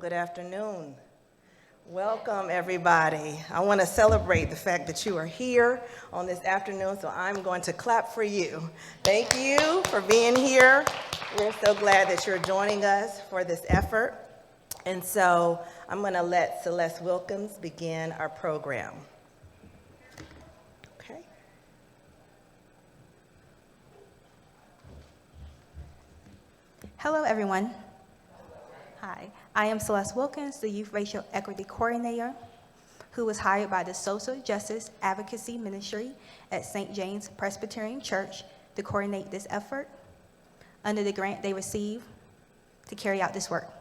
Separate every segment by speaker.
Speaker 1: Good afternoon. Welcome, everybody. I want to celebrate the fact that you are here on this afternoon, so I'm going to clap for you. Thank you for being here. We're so glad that you're joining us for this effort. And so I'm going to let Celeste Wilkins begin our program. Okay.
Speaker 2: Hello, everyone. Hi, I am Celeste Wilkins, the Youth Racial Equity Coordinator, who was hired by the Social Justice Advocacy Ministry at St. James Presbyterian Church to coordinate this effort under the grant they received to carry out this work.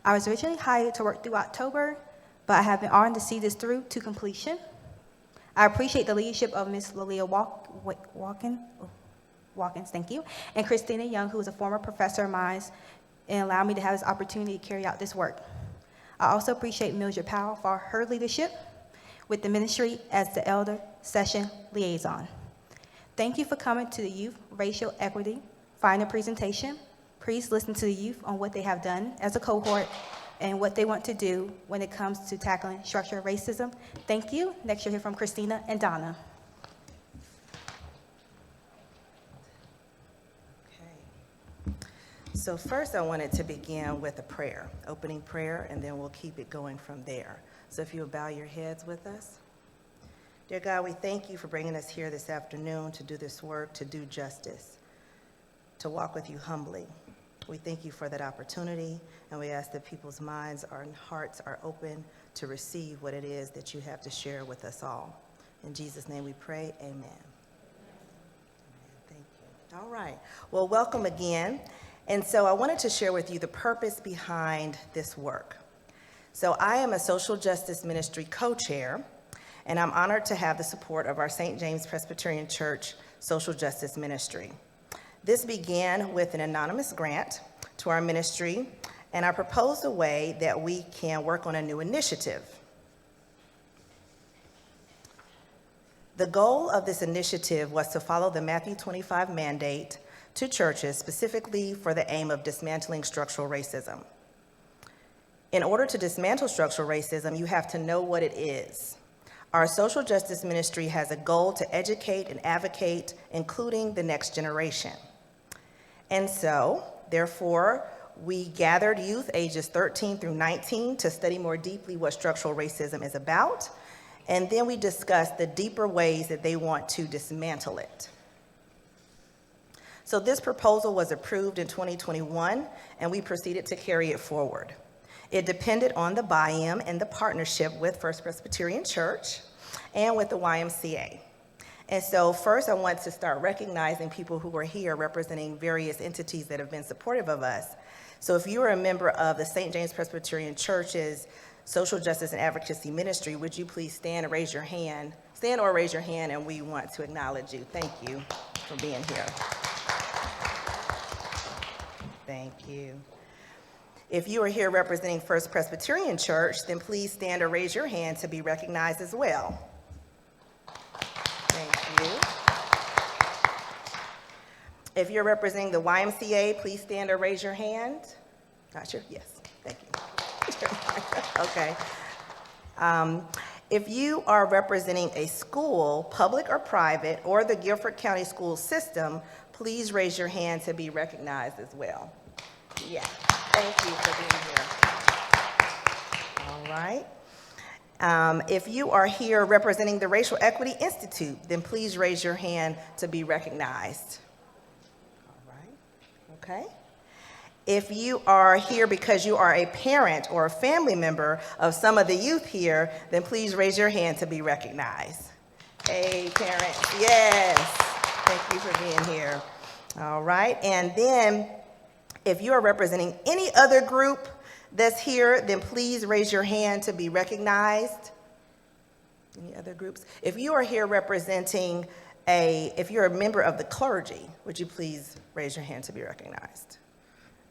Speaker 2: I was originally hired to work through October, but I have been honored to see this through to completion. I appreciate the leadership of Ms. Lilia Watkins, thank you, and Christina Young, who is a former professor of mine, and allow me to have this opportunity to carry out this work. I also appreciate Mildred Powell for her leadership with the ministry as the Elder Session Liaison. Thank you for coming to the Youth Racial Equity final presentation. Please listen to the youth on what they have done as a cohort and what they want to do when it comes to tackling structural racism. Thank you. Next you'll hear from Christina and Donna.
Speaker 1: So first I wanted to begin with a prayer, opening prayer, and then we'll keep it going from there. So if you'll bow your heads with us. Dear God, we thank you for bringing us here this afternoon to do this work, to do justice, to walk with you humbly. We thank you for that opportunity, and we ask that people's minds and hearts are open to receive what it is that you have to share with us all. In Jesus' name we pray, amen. Thank you. All right, well, welcome again. And so I wanted to share with you the purpose behind this work. So I am a social justice ministry co-chair, and I'm honored to have the support of our St. James Presbyterian Church social justice ministry. This began with an anonymous grant to our ministry, and I proposed a way that we can work on a new initiative. The goal of this initiative was to follow the Matthew 25 mandate to churches, specifically for the aim of dismantling structural racism. In order to dismantle structural racism, you have to know what it is. Our social justice ministry has a goal to educate and advocate, including the next generation. And so, therefore, we gathered youth ages 13 through 19 to study more deeply what structural racism is about, and then we discussed the deeper ways that they want to dismantle it. So this proposal was approved in 2021, and we proceeded to carry it forward. It depended on the buy-in and the partnership with First Presbyterian Church and with the YMCA. And so first I want to start recognizing people who are here representing various entities that have been supportive of us. So if you are a member of the St. James Presbyterian Church's Social Justice and Advocacy Ministry, would you please stand and raise your hand? Stand or raise your hand, and we want to acknowledge you. Thank you for being here. Thank you. If you are here representing First Presbyterian Church, then please stand or raise your hand to be recognized as well. Thank you. If you're representing the YMCA, please stand or raise your hand. Not sure? Yes, thank you. Okay. If you are representing a school, public or private, or the Guilford County school system, please raise your hand to be recognized as well. Yeah, thank you for being here. All right. If you are here representing the Racial Equity Institute, then please raise your hand to be recognized. All right, okay. If you are here because you are a parent or a family member of some of the youth here, then please raise your hand to be recognized. Hey, parents, yes. Thank you for being here. All right, and then if you are representing any other group that's here, then please raise your hand to be recognized. Any other groups? If you are here representing if you're a member of the clergy, would you please raise your hand to be recognized?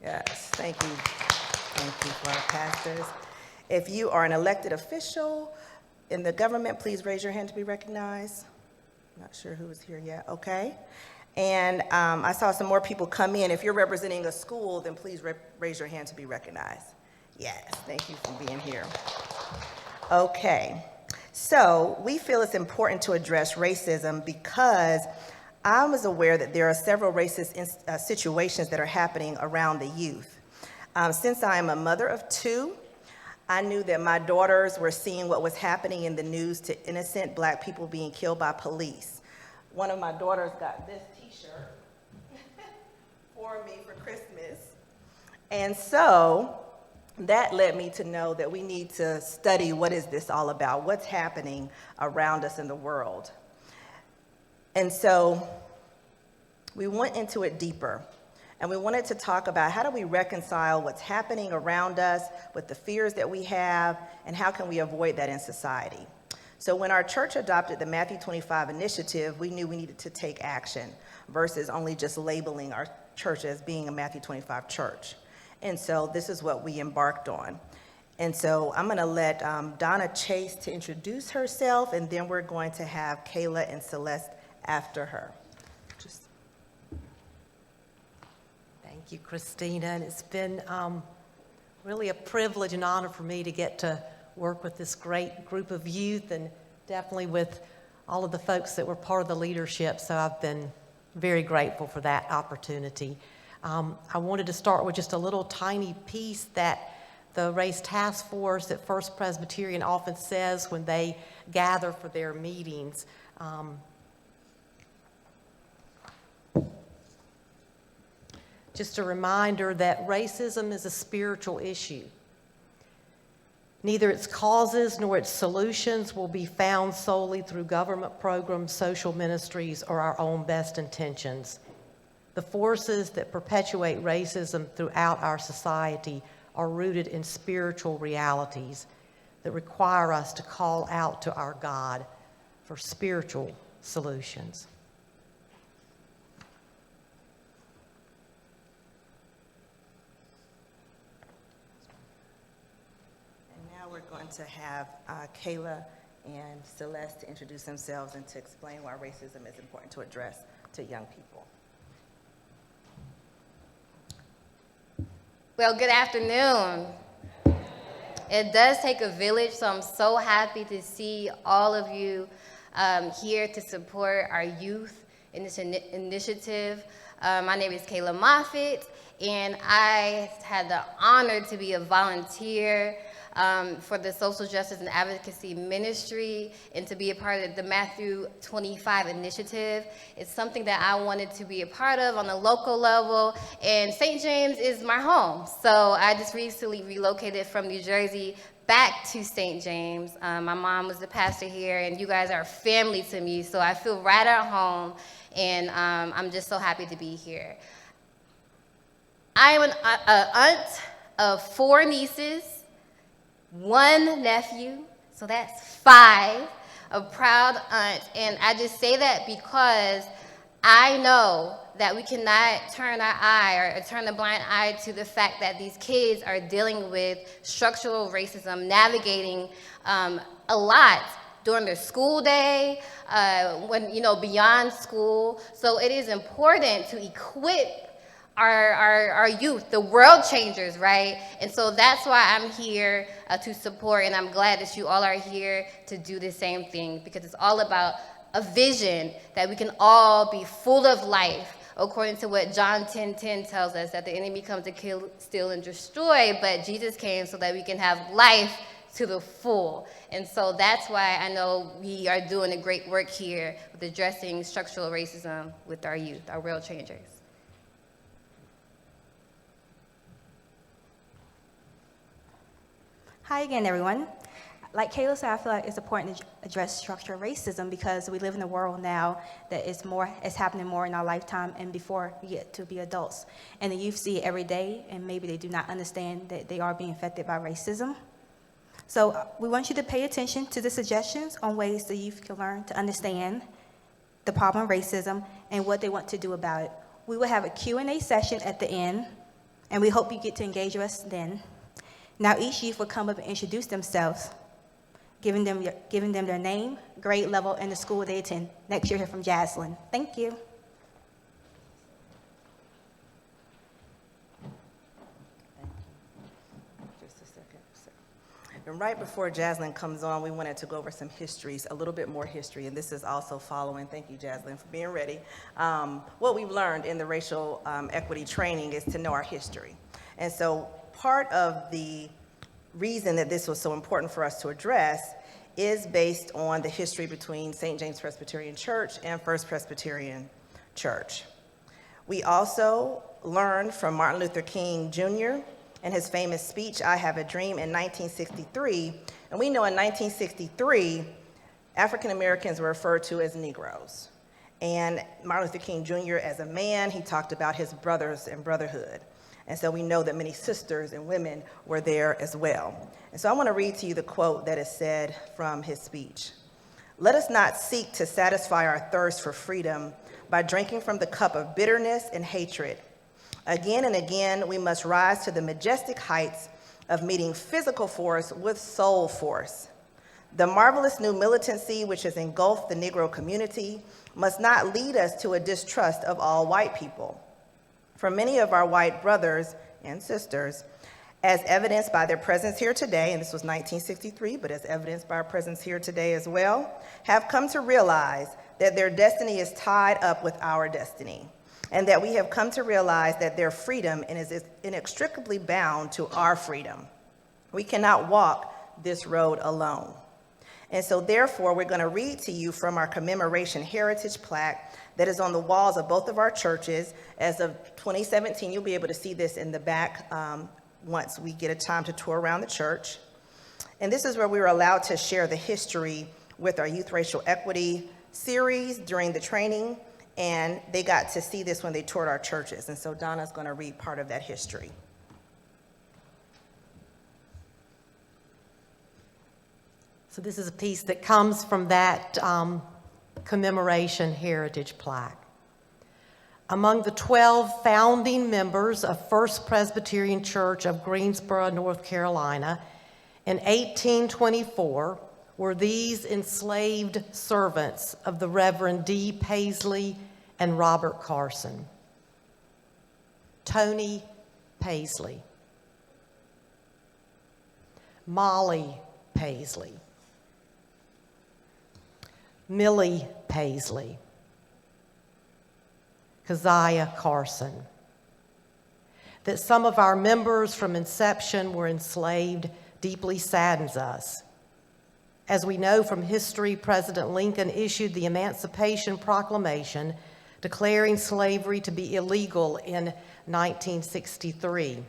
Speaker 1: Yes, thank you. Thank you for our pastors. If you are an elected official in the government, please raise your hand to be recognized. Not sure who is here yet, okay. And I saw some more people come in. If you're representing a school, then please raise your hand to be recognized. Yes, thank you for being here. Okay, so we feel it's important to address racism because I was aware that there are several racist situations that are happening around the youth. Since I am a mother of two, I knew that my daughters were seeing what was happening in the news to innocent Black people being killed by police. One of my daughters got this t-shirt for me for Christmas. And so that led me to know that we need to study what is this all about, what's happening around us in the world. And so we went into it deeper, and we wanted to talk about how do we reconcile what's happening around us with the fears that we have, and how can we avoid that in society. So when our church adopted the Matthew 25 initiative, we knew we needed to take action versus only just labeling our church as being a Matthew 25 church. And so this is what we embarked on. And so I'm going to let Donna Chase to introduce herself, and then we're going to have Kayla and Celeste after her.
Speaker 3: Thank you, Christina, and it's been really a privilege and honor for me to get to work with this great group of youth, and definitely with all of the folks that were part of the leadership, so I've been very grateful for that opportunity. I wanted to start with just a little tiny piece that the Race Task Force at First Presbyterian often says when they gather for their meetings. Just a reminder that racism is a spiritual issue. Neither its causes nor its solutions will be found solely through government programs, social ministries, or our own best intentions. The forces that perpetuate racism throughout our society are rooted in spiritual realities that require us to call out to our God for spiritual solutions.
Speaker 1: We're going to have Kayla and Celeste to introduce themselves and to explain why racism is important to address to young people.
Speaker 4: Well, good afternoon. It does take a village, so I'm so happy to see all of you here to support our youth in this initiative. My name is Kayla Moffitt, and I had the honor to be a volunteer for the Social Justice and Advocacy Ministry and to be a part of the Matthew 25 initiative. It's something that I wanted to be a part of on a local level, and St. James is my home. So I just recently relocated from New Jersey back to St. James. My mom was the pastor here, and you guys are family to me, so I feel right at home, and I'm just so happy to be here. I am an aunt of 4 nieces, 1 nephew, so that's 5, a proud aunt. And I just say that because I know that we cannot turn our eye or turn a blind eye to the fact that these kids are dealing with structural racism, navigating a lot during their school day, when, beyond school. So it is important to equip our youth, the world changers, right? And so that's why I'm here to support, and I'm glad that you all are here to do the same thing, because it's all about a vision that we can all be full of life, according to what John 10:10 tells us, that the enemy comes to kill, steal, and destroy, but Jesus came so that we can have life to the full. And so that's why I know we are doing a great work here with addressing structural racism with our youth, our world changers.
Speaker 2: Hi again, everyone. Like Kayla said, I feel like it's important to address structural racism because we live in a world now that it's happening more in our lifetime and before we get to be adults. And the youth see it every day, and maybe they do not understand that they are being affected by racism. So we want you to pay attention to the suggestions on ways the youth can learn to understand the problem of racism and what they want to do about it. We will have a Q&A session at the end, and we hope you get to engage with us then. Now each youth will come up and introduce themselves, giving them their name, grade level, and the school they attend. Next, you'll hear from Jaslyn. Thank you.
Speaker 1: Just a second. And right before Jaslyn comes on, we wanted to go over some histories, a little bit more history, and this is also following, thank you, Jaslyn, for being ready. What we've learned in the racial equity training is to know our history. And so part of the reason that this was so important for us to address is based on the history between St. James Presbyterian Church and First Presbyterian Church. We also learned from Martin Luther King Jr. and his famous speech, I Have a Dream, in 1963. And we know in 1963, African Americans were referred to as Negroes. And Martin Luther King Jr., as a man, he talked about his brothers and brotherhood. And so we know that many sisters and women were there as well. And so I want to read to you the quote that is said from his speech. "Let us not seek to satisfy our thirst for freedom by drinking from the cup of bitterness and hatred. Again and again, we must rise to the majestic heights of meeting physical force with soul force. The marvelous new militancy which has engulfed the Negro community must not lead us to a distrust of all white people. For many of our white brothers and sisters, as evidenced by their presence here today," and this was 1963, but as evidenced by our presence here today as well, "have come to realize that their destiny is tied up with our destiny, and that we have come to realize that their freedom is inextricably bound to our freedom. We cannot walk this road alone." And so therefore, we're going to read to you from our commemoration heritage plaque that is on the walls of both of our churches. As of 2017, you'll be able to see this in the back once we get a time to tour around the church. And this is where we were allowed to share the history with our Youth Racial Equity series during the training, and they got to see this when they toured our churches. And so Donna's going to read part of that history.
Speaker 3: So this is a piece that comes from that commemoration heritage plaque. "Among the 12 founding members of First Presbyterian Church of Greensboro, North Carolina, in 1824 were these enslaved servants of the Reverend D. Paisley and Robert Carson. Tony Paisley, Molly Paisley, Millie Paisley, Keziah Carson. That some of our members from inception were enslaved deeply saddens us. As we know from history, President Lincoln issued the Emancipation Proclamation declaring slavery to be illegal in 1863.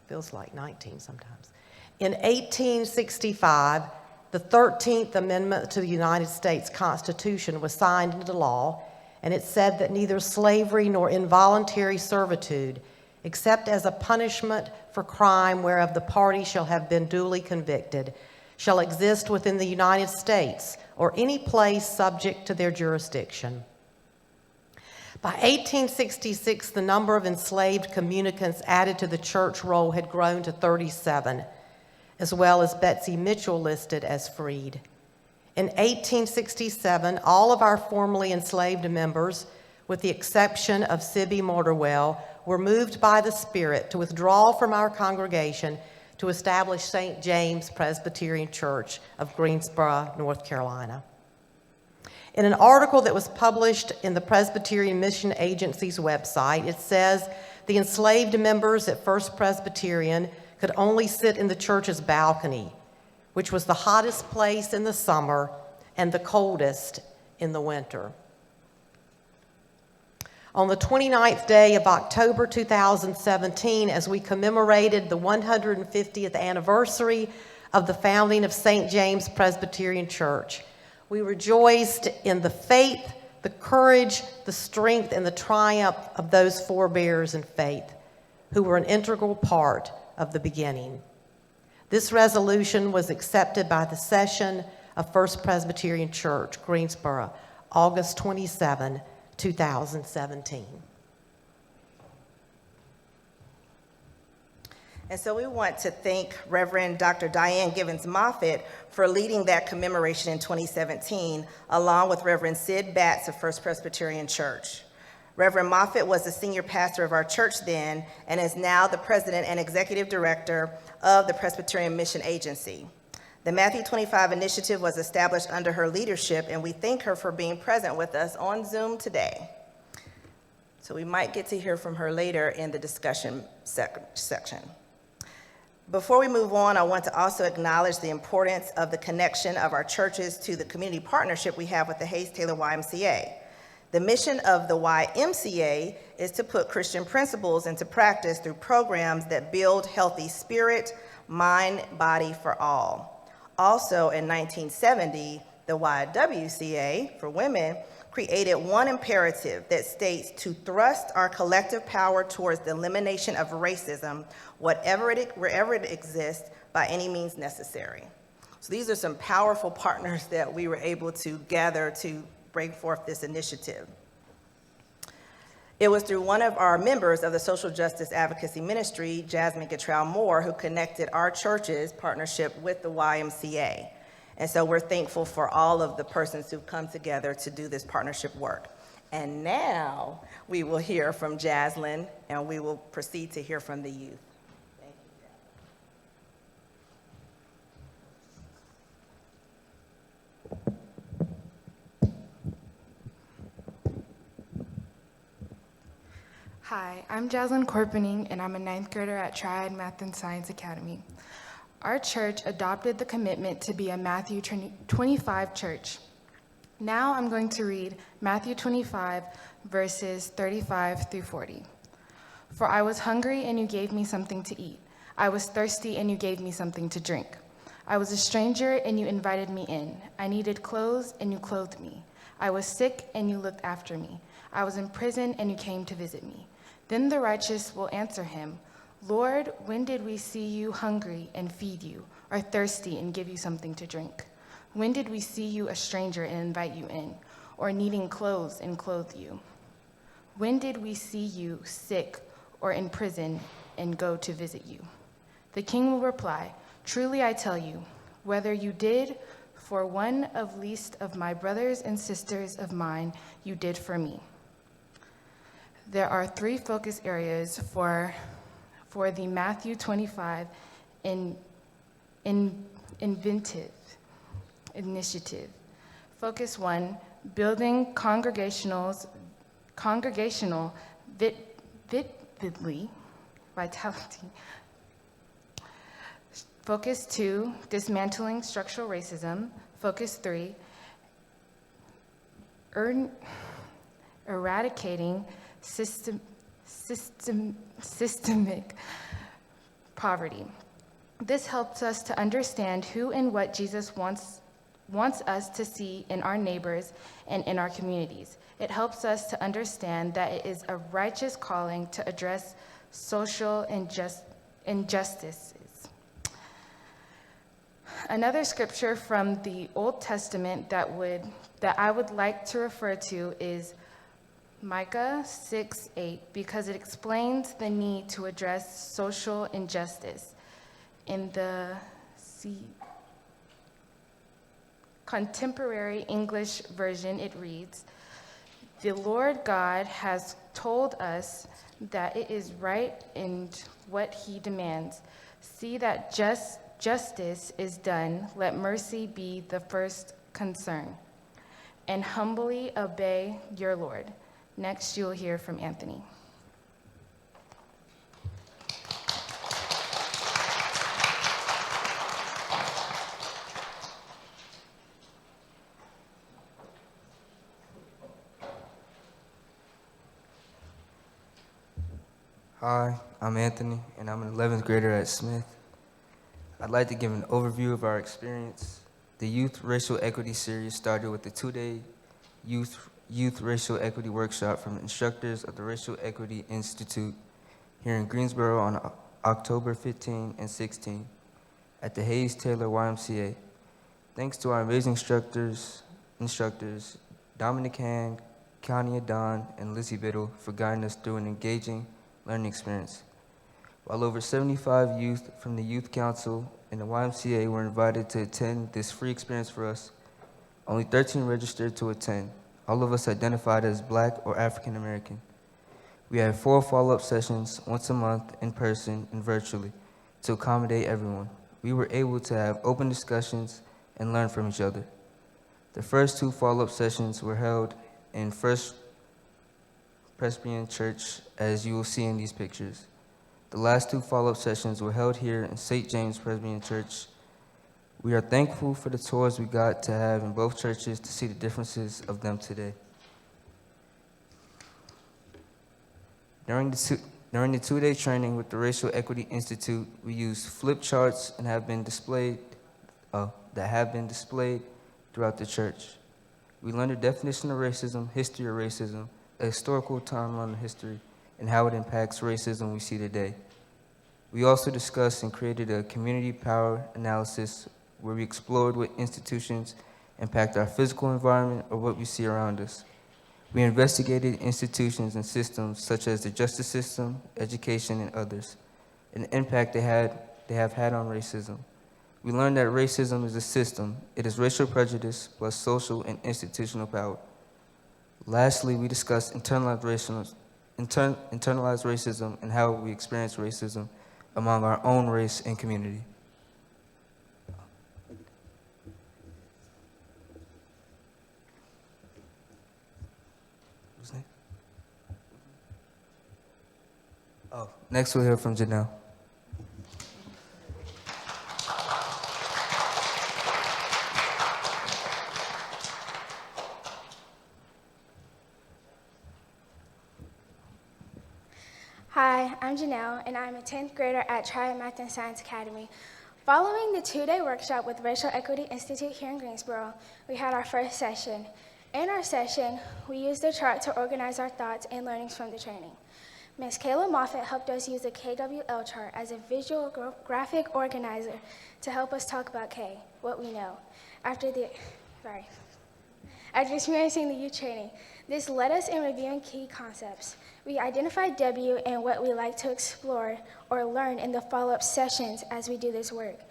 Speaker 3: Feels like 19 sometimes. In 1865, the 13th Amendment to the United States Constitution was signed into law, and it said that neither slavery nor involuntary servitude, except as a punishment for crime whereof the party shall have been duly convicted, shall exist within the United States or any place subject to their jurisdiction. By 1866, the number of enslaved communicants added to the church roll had grown to 37, as well as Betsy Mitchell listed as freed. In 1867, all of our formerly enslaved members, with the exception of Sibby Morterwell, were moved by the Spirit to withdraw from our congregation to establish St. James Presbyterian Church of Greensboro, North Carolina. In an article that was published in the Presbyterian Mission Agency's website, it says, "The enslaved members at First Presbyterian could only sit in the church's balcony, which was the hottest place in the summer and the coldest in the winter. On the 29th day of October 2017, as we commemorated the 150th anniversary of the founding of St. James Presbyterian Church, we rejoiced in the faith, the courage, the strength, and the triumph of those forebears in faith who were an integral part of the beginning. This resolution was accepted by the session of First Presbyterian Church, Greensboro, August 27, 2017.
Speaker 1: And so we want to thank Reverend Dr. Diane Givens Moffitt for leading that commemoration in 2017, along with Reverend Sid Batts of First Presbyterian Church. Reverend Moffitt was the senior pastor of our church then and is now the president and executive director of the Presbyterian Mission Agency. The Matthew 25 initiative was established under her leadership, and we thank her for being present with us on Zoom today. So we might get to hear from her later in the discussion section. Before we move on, I want to also acknowledge the importance of the connection of our churches to the community partnership we have with the Hayes Taylor YMCA. The mission of the YMCA is to put Christian principles into practice through programs that build healthy spirit, mind, body for all. Also in 1970, the YWCA, for women, created one imperative that states to thrust our collective power towards the elimination of racism, wherever it exists, by any means necessary. So these are some powerful partners that we were able to gather to bring forth this initiative. It was through one of our members of the Social Justice Advocacy Ministry, Jasmine Gatrell Moore, who connected our church's partnership with the YMCA. And so we're thankful for all of the persons who've come together to do this partnership work. And now we will hear from Jaslyn, and we will proceed to hear from the youth. Thank you,
Speaker 5: Hi, I'm Jaslyn Corpening, and I'm a 9th grader at Triad Math and Science Academy. Our church adopted the commitment to be a Matthew 25 church. Now I'm going to read Matthew 25, verses 35 through 40. For I was hungry, and you gave me something to eat. I was thirsty, and you gave me something to drink. I was a stranger, and you invited me in. I needed clothes, and you clothed me. I was sick, and you looked after me. I was in prison, and you came to visit me. Then the righteous will answer him, Lord, when did we see you hungry and feed you, or thirsty and give you something to drink? When did we see you a stranger and invite you in, or needing clothes and clothe you? When did we see you sick or in prison and go to visit you? The king will reply, truly I tell you, whether you did for one of least of my brothers and sisters of mine, you did for me. There are 3 focus areas for the Matthew 25 inventive initiative. Focus 1, building congregational vitality. Focus 2, dismantling structural racism. Focus 3, eradicating systemic poverty. This helps us to understand who and what Jesus wants us to see in our neighbors and in our communities. It helps us to understand that it is a righteous calling to address social injustices. Another scripture from the Old Testament that I would like to refer to is Micah 6:8, because it explains the need to address social injustice. In the Contemporary English Version, it reads, "The Lord God has told us that it is right in what he demands. See that justice is done. Let mercy be the first concern. And humbly obey your Lord." Next, you'll hear from Anthony.
Speaker 6: Hi, I'm Anthony, and I'm an 11th grader at Smith. I'd like to give an overview of our experience. The Youth Racial Equity Series started with the two-day Youth Racial Equity Workshop from instructors of the Racial Equity Institute here in Greensboro on October 15 and 16 at the Hayes Taylor YMCA. Thanks to our amazing instructors Dominic Hand, Kanye Don, and Lizzie Biddle for guiding us through an engaging learning experience. While over 75 youth from the Youth Council and the YMCA were invited to attend this free experience for us, only 13 registered to attend, all of us identified as Black or African American. We had 4 follow-up sessions once a month in person and virtually to accommodate everyone. We were able to have open discussions and learn from each other. The first 2 follow-up sessions were held in First Presbyterian Church, as you will see in these pictures. The last 2 follow-up sessions were held here in St. James Presbyterian Church. We are thankful for the tours we got to have in both churches to see the differences of them today. During the 2-day training with the Racial Equity Institute, we used flip charts and that have been displayed throughout the church. We learned the definition of racism, history of racism, a historical timeline of history, and how it impacts racism we see today. We also discussed and created a community power analysis where we explored what institutions impact our physical environment or what we see around us. We investigated institutions and systems such as the justice system, education, and others, and the impact they have had on racism. We learned that racism is a system. It is racial prejudice plus social and institutional power. Lastly, we discussed internalized racism and how we experience racism among our own race and community. Who's next? Oh, next we'll hear from Janelle.
Speaker 7: Hi, I'm Janelle, and I'm a 10th grader at Triad Math and Science Academy. Following the 2-day workshop with Racial Equity Institute here in Greensboro, we had our first session. In our session, we used the chart to organize our thoughts and learnings from the training. Ms. Kayla Moffitt helped us use the KWL chart as a visual graphic organizer to help us talk about K, what we know. After experiencing the youth training, this led us in reviewing key concepts. We identified W and what we like to explore or learn in the follow-up sessions as we do this work.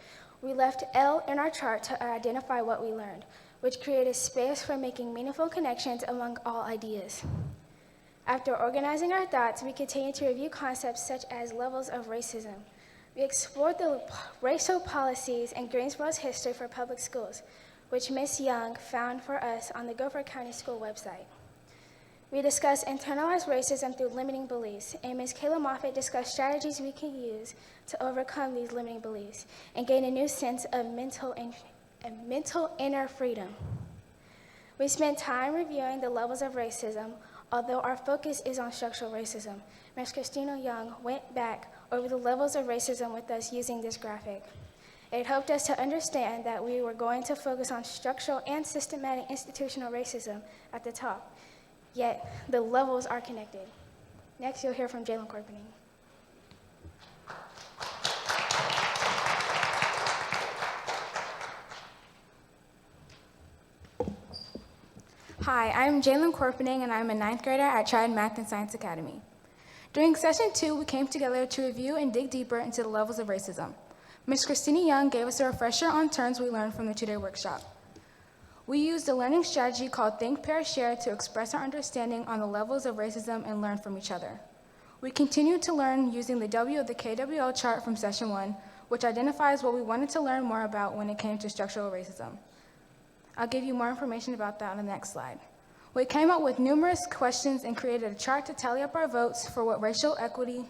Speaker 7: We left L in our chart to identify what we learned, which created space for making meaningful connections among all ideas. After organizing our thoughts, we continued to review concepts such as levels of racism. We explored the racial policies and Greensboro's history for public schools, which Ms. Young found for us on the Gopher County School website. We discussed internalized racism through limiting beliefs, and Ms. Kayla Moffitt discussed strategies we can use to overcome these limiting beliefs and gain a new sense of mental inner freedom. We spent time reviewing the levels of racism, although our focus is on structural racism. Ms. Christina Young went back over the levels of racism with us using this graphic. It helped us to understand that we were going to focus on structural and systematic institutional racism at the top, yet the levels are connected. Next, you'll hear from Jalen Corpening.
Speaker 5: Hi, I'm Jalen Corpening, and I'm a 9th grader at Triad Math and Science Academy. During session 2, we came together to review and dig deeper into the levels of racism. Ms. Christina Young gave us a refresher on terms we learned from the 2-day workshop. We used a learning strategy called Think, Pair, Share to express our understanding on the levels of racism and learn from each other. We continued to learn using the W of the KWL chart from session 1, which identifies what we wanted to learn more about when it came to structural racism. I'll give you more information about that on the next slide. We came up with numerous questions and created a chart to tally up our votes for what racial equity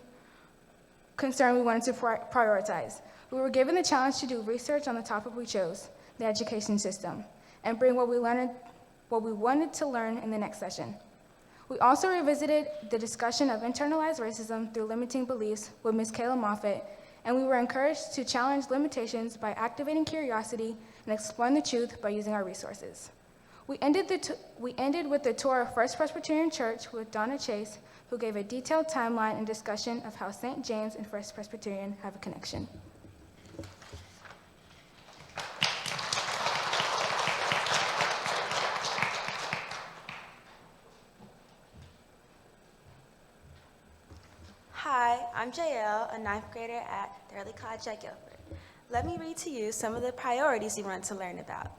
Speaker 5: concern we wanted to prioritize. We were given the challenge to do research on the topic we chose, the education system, and bring what we wanted to learn in the next session.
Speaker 8: We also revisited the discussion of internalized racism through limiting beliefs with Ms. Kayla Moffitt, and we were encouraged to challenge limitations by activating curiosity and exploring the truth by using our resources. We ended with the tour of First Presbyterian Church with Donna Chase, who gave a detailed timeline and discussion of how St. James and First Presbyterian have a connection.
Speaker 9: Hi, I'm Jael, a ninth grader at the Early College at Guilford. Let me read to you some of the priorities we wanted to learn about.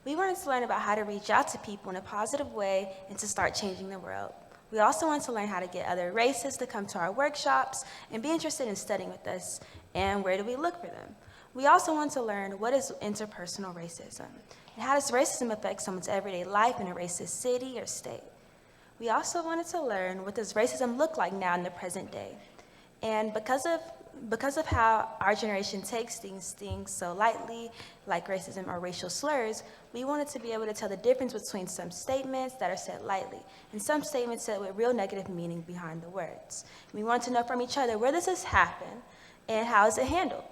Speaker 9: We wanted to learn about how to reach out to people in a positive way and to start changing the world. We also wanted to learn how to get other races to come to our workshops and be interested in studying with us, and where do we look for them. We also want to learn what is interpersonal racism, and how does racism affect someone's everyday life in a racist city or state. We also wanted to learn what does racism look like now in the present day. And because of how our generation takes things so lightly, like racism or racial slurs, we wanted to be able to tell the difference between some statements that are said lightly and some statements said with real negative meaning behind the words. We wanted to know from each other, where does this happen and how is it handled?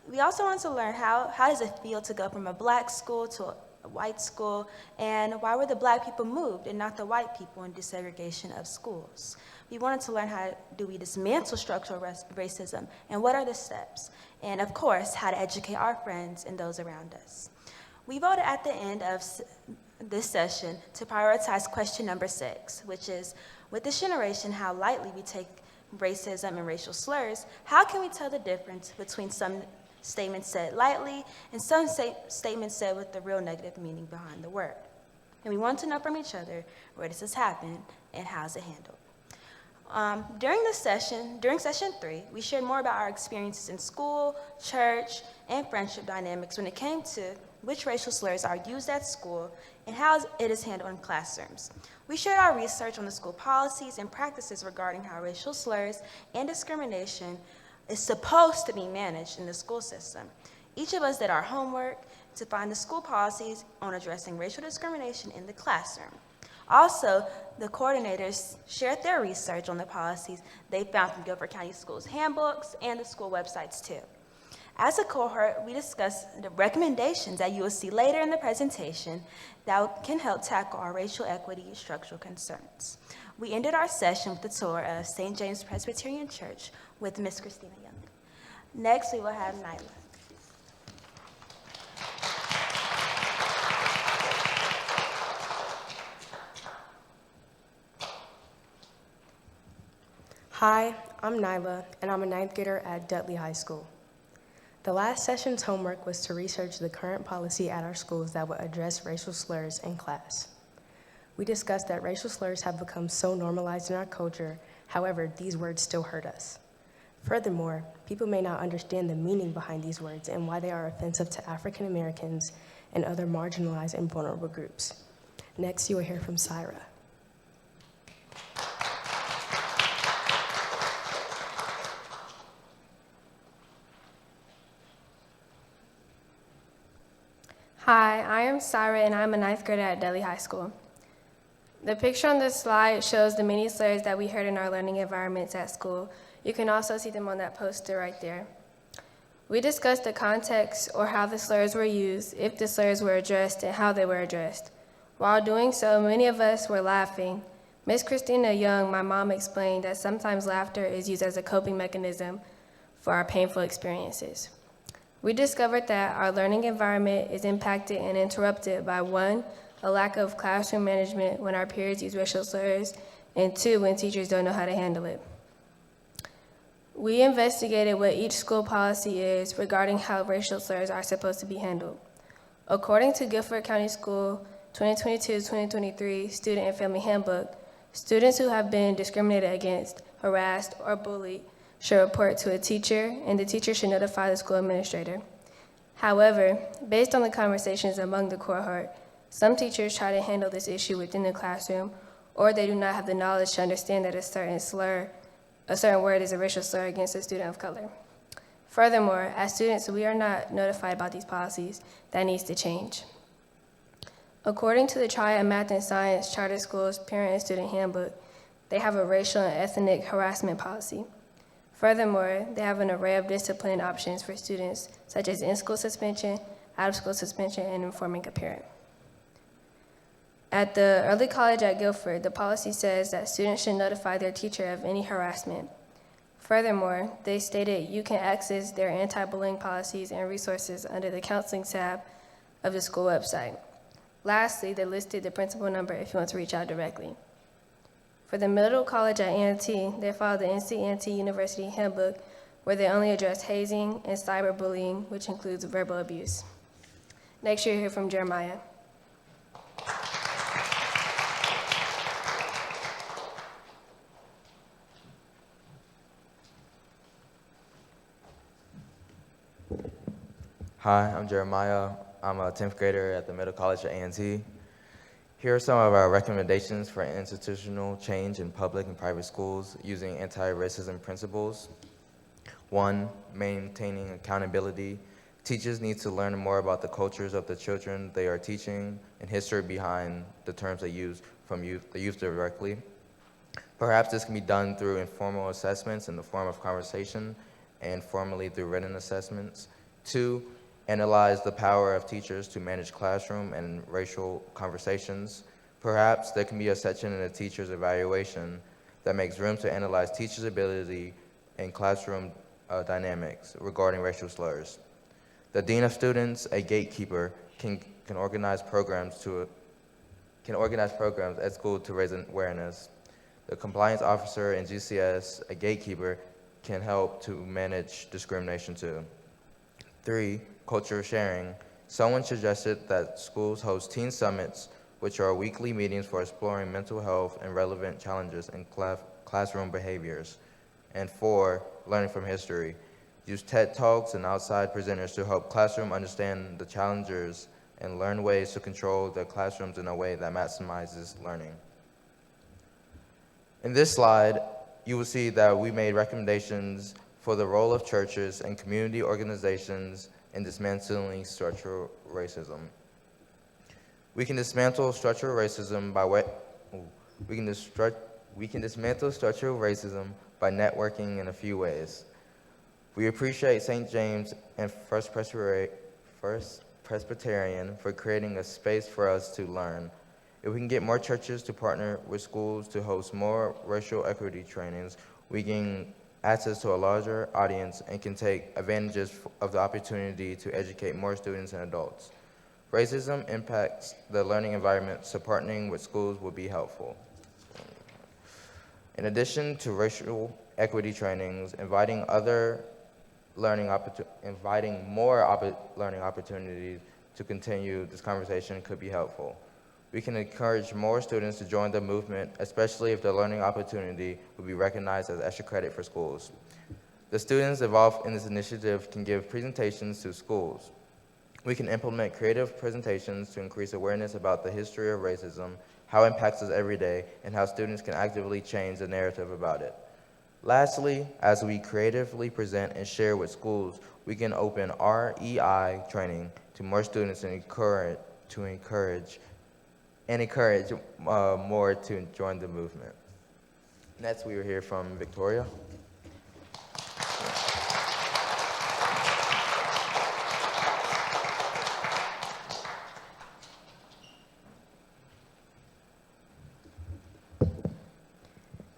Speaker 9: We also wanted to learn how does it feel to go from a black school to a white school, and why were the black people moved and not the white people in desegregation of schools? We wanted to learn how do we dismantle structural racism, and what are the steps? And of course, how to educate our friends and those around us. We voted at the end of this session to prioritize question number 6, which is, with this generation, how lightly we take racism and racial slurs, how can we tell the difference between some statements said lightly and some statements said with the real negative meaning behind the word? And we want to know from each other, where does this happen and how is it handled? During session 3, we shared more about our experiences in school, church, and friendship dynamics when it came to which racial slurs are used at school and how it is handled in classrooms. We shared our research on the school policies and practices regarding how racial slurs and discrimination is supposed to be managed in the school system. Each of us did our homework to find the school policies on addressing racial discrimination in the classroom. Also, the coordinators shared their research on the policies they found from Guilford County Schools handbooks and the school websites too. As a cohort, we discussed the recommendations that you will see later in the presentation that can help tackle our racial equity and structural concerns. We ended our session with the tour of St. James Presbyterian Church with Ms. Christina Young. Next, we will have Nyla.
Speaker 10: Hi, I'm Nyla, and I'm a ninth grader at Dudley High School. The last session's homework was to research the current policy at our schools that would address racial slurs in class. We discussed that racial slurs have become so normalized in our culture, however, these words still hurt us. Furthermore, people may not understand the meaning behind these words and why they are offensive to African Americans and other marginalized and vulnerable groups. Next, you will hear from Syra.
Speaker 11: Hi, I am Syra, and I'm a ninth grader at Dudley High School. The picture on this slide shows the many slurs that we heard in our learning environments at school. You can also see them on that poster right there. We discussed the context or how the slurs were used, if the slurs were addressed, and how they were addressed. While doing so, many of us were laughing. Ms. Christina Young, my mom, explained that sometimes laughter is used as a coping mechanism for our painful experiences. We discovered that our learning environment is impacted and interrupted by 1, a lack of classroom management when our peers use racial slurs, and 2, when teachers don't know how to handle it. We investigated what each school policy is regarding how racial slurs are supposed to be handled. According to Guilford County School 2022-2023 Student and Family Handbook, students who have been discriminated against, harassed, or bullied should report to a teacher, and the teacher should notify the school administrator. However, based on the conversations among the cohort, some teachers try to handle this issue within the classroom, or they do not have the knowledge to understand that a certain word is a racial slur against a student of color. Furthermore, as students, we are not notified about these policies. That needs to change. According to the Triad Math and Science Charter Schools Parent and Student Handbook, they have a racial and ethnic harassment policy. Furthermore, they have an array of discipline options for students, such as in-school suspension, out-of-school suspension, and informing a parent. At the Early College at Guilford, the policy says that students should notify their teacher of any harassment. Furthermore, they stated you can access their anti-bullying policies and resources under the counseling tab of the school website. Lastly, they listed the principal number if you want to reach out directly. For the Middle College at A&T, they follow the NC University Handbook, where they only address hazing and cyberbullying, which includes verbal abuse. Next, you'll hear from Jeremiah.
Speaker 12: Hi, I'm Jeremiah. I'm a 10th grader at the Middle College at A&T. Here are some of our recommendations for institutional change in public and private schools using anti-racism principles. 1, maintaining accountability. Teachers need to learn more about the cultures of the children they are teaching and history behind the terms they use from the youth directly. Perhaps this can be done through informal assessments in the form of conversation and formally through written assessments. 2, analyze the power of teachers to manage classroom and racial conversations. Perhaps there can be a section in a teacher's evaluation that makes room to analyze teachers' ability in classroom dynamics regarding racial slurs. The dean of students, a gatekeeper, can organize programs at school to raise awareness. The compliance officer in GCS, a gatekeeper, can help to manage discrimination too. 3, culture sharing. Someone suggested that schools host teen summits, which are weekly meetings for exploring mental health and relevant challenges in classroom behaviors. And 4, learning from history. Use TED Talks and outside presenters to help classroom understand the challenges and learn ways to control the classrooms in a way that maximizes learning. In this slide, you will see that we made recommendations for the role of churches and community organizations in dismantling structural racism. We can dismantle structural racism by networking in a few ways. We appreciate St. James and First Presbyterian for creating a space for us to learn. If we can get more churches to partner with schools to host more racial equity trainings, we gain access to a larger audience and can take advantages of the opportunity to educate more students and adults. Racism impacts the learning environment, so partnering with schools will be helpful. In addition to racial equity trainings, inviting more learning opportunities to continue this conversation could be helpful. We can encourage more students to join the movement, especially if the learning opportunity will be recognized as extra credit for schools. The students involved in this initiative can give presentations to schools. We can implement creative presentations to increase awareness about the history of racism, how it impacts us every day, and how students can actively change the narrative about it. Lastly, as we creatively present and share with schools, we can open REI training to more students and encourage more to join the movement. Next, we will hear from Victoria.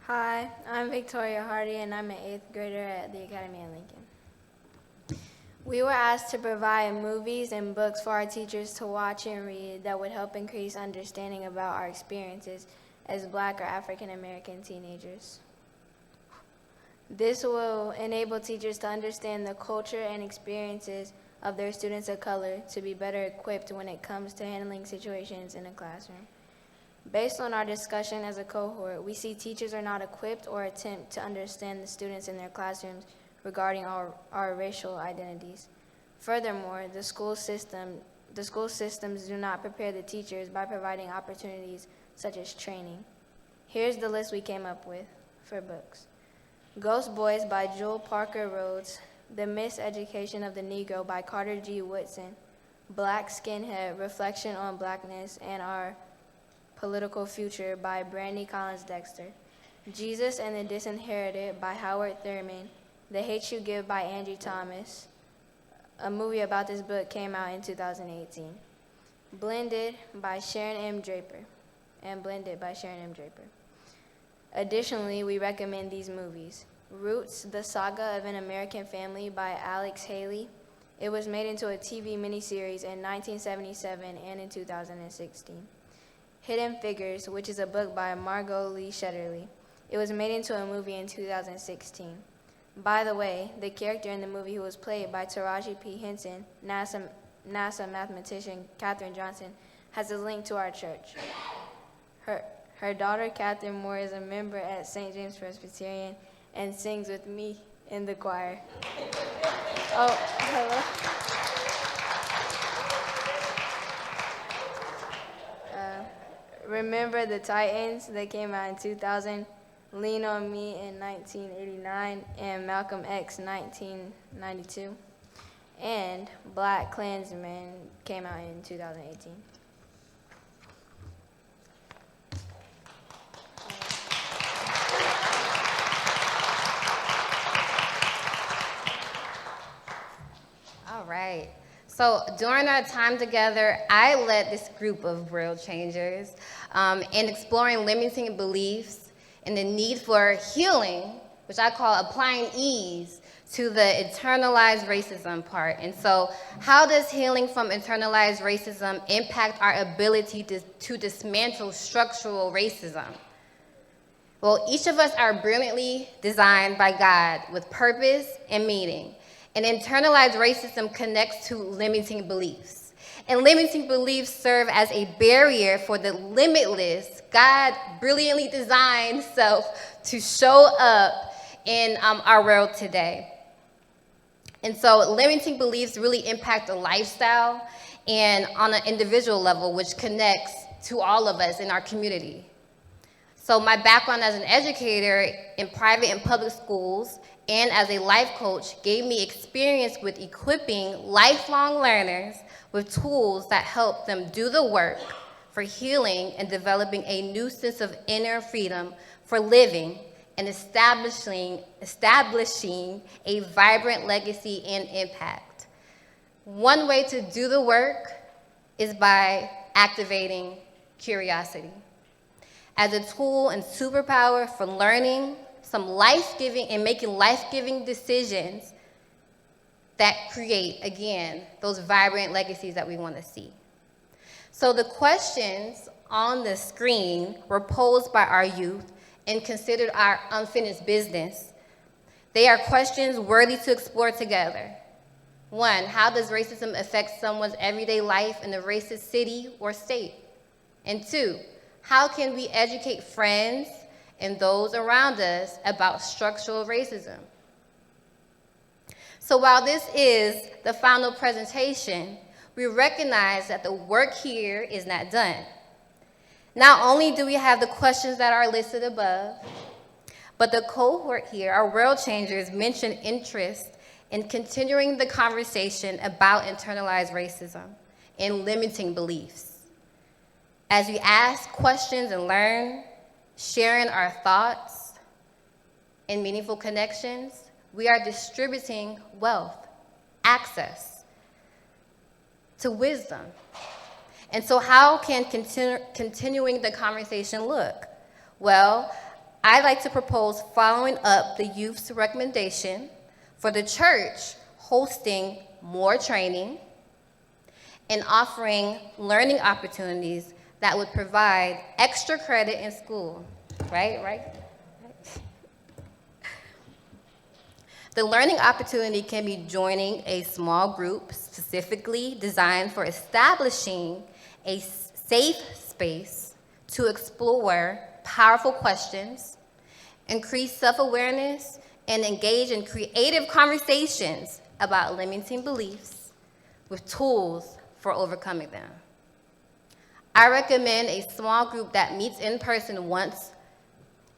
Speaker 13: Hi, I'm Victoria Hardy, and I'm an 8th grader at the Academy in Lincoln. We were asked to provide movies and books for our teachers to watch and read that would help increase understanding about our experiences as Black or African American teenagers. This will enable teachers to understand the culture and experiences of their students of color to be better equipped when it comes to handling situations in a classroom. Based on our discussion as a cohort, we see teachers are not equipped or attempt to understand the students in their classrooms regarding our racial identities. Furthermore, the school systems do not prepare the teachers by providing opportunities such as training. Here's the list we came up with for books. Ghost Boys by Jewel Parker Rhodes, The Miseducation of the Negro by Carter G. Woodson, Black Skinhead, Reflection on Blackness and Our Political Future by Brandy Collins Dexter. Jesus and the Disinherited by Howard Thurman. The Hate You Give by Angie Thomas. A movie about this book came out in 2018. Blended by Sharon M. Draper. Additionally, we recommend these movies. Roots, The Saga of an American Family by Alex Haley. It was made into a TV miniseries in 1977 and in 2016. Hidden Figures, which is a book by Margot Lee Shetterly. It was made into a movie in 2016. By the way, the character in the movie who was played by Taraji P. Henson, NASA mathematician Katherine Johnson, has a link to our church. Her daughter, Catherine Moore, is a member at St. James Presbyterian and sings with me in the choir. Oh, hello. Remember the Titans that came out in 2000, Lean on Me in 1989, and Malcolm X 1992, and Black Klansman came out in 2018.
Speaker 4: All right. So during our time together, I led this group of World Changers in exploring limiting beliefs and the need for healing, which I call applying ease to the internalized racism part. And so how does healing from internalized racism impact our ability to dismantle structural racism? Well, each of us are brilliantly designed by God with purpose and meaning. And internalized racism connects to limiting beliefs. And limiting beliefs serve as a barrier for the limitless, God brilliantly designed self to show up in our world today. And so limiting beliefs really impact the lifestyle and on an individual level, which connects to all of us in our community. So my background as an educator in private and public schools and as a life coach gave me experience with equipping lifelong learners with tools that help them do the work for healing and developing a new sense of inner freedom for living and establishing a vibrant legacy and impact. One way to do the work is by activating curiosity as a tool and superpower for learning some life-giving and making life-giving decisions that create, again, those vibrant legacies that we want to see. So the questions on the screen were posed by our youth and considered our unfinished business. They are questions worthy to explore together. 1, how does racism affect someone's everyday life in a racist city or state? And 2, how can we educate friends and those around us about structural racism? So while this is the final presentation, we recognize that the work here is not done. Not only do we have the questions that are listed above, but the cohort here, our World Changers, mentioned interest in continuing the conversation about internalized racism and limiting beliefs. As we ask questions and learn, sharing our thoughts and meaningful connections, we are distributing wealth, access to wisdom. And so how can continuing the conversation look? Well, I'd like to propose following up the youth's recommendation for the church hosting more training and offering learning opportunities that would provide extra credit in school, right? The learning opportunity can be joining a small group specifically designed for establishing a safe space to explore powerful questions, increase self-awareness, and engage in creative conversations about limiting beliefs with tools for overcoming them. I recommend a small group that meets in person once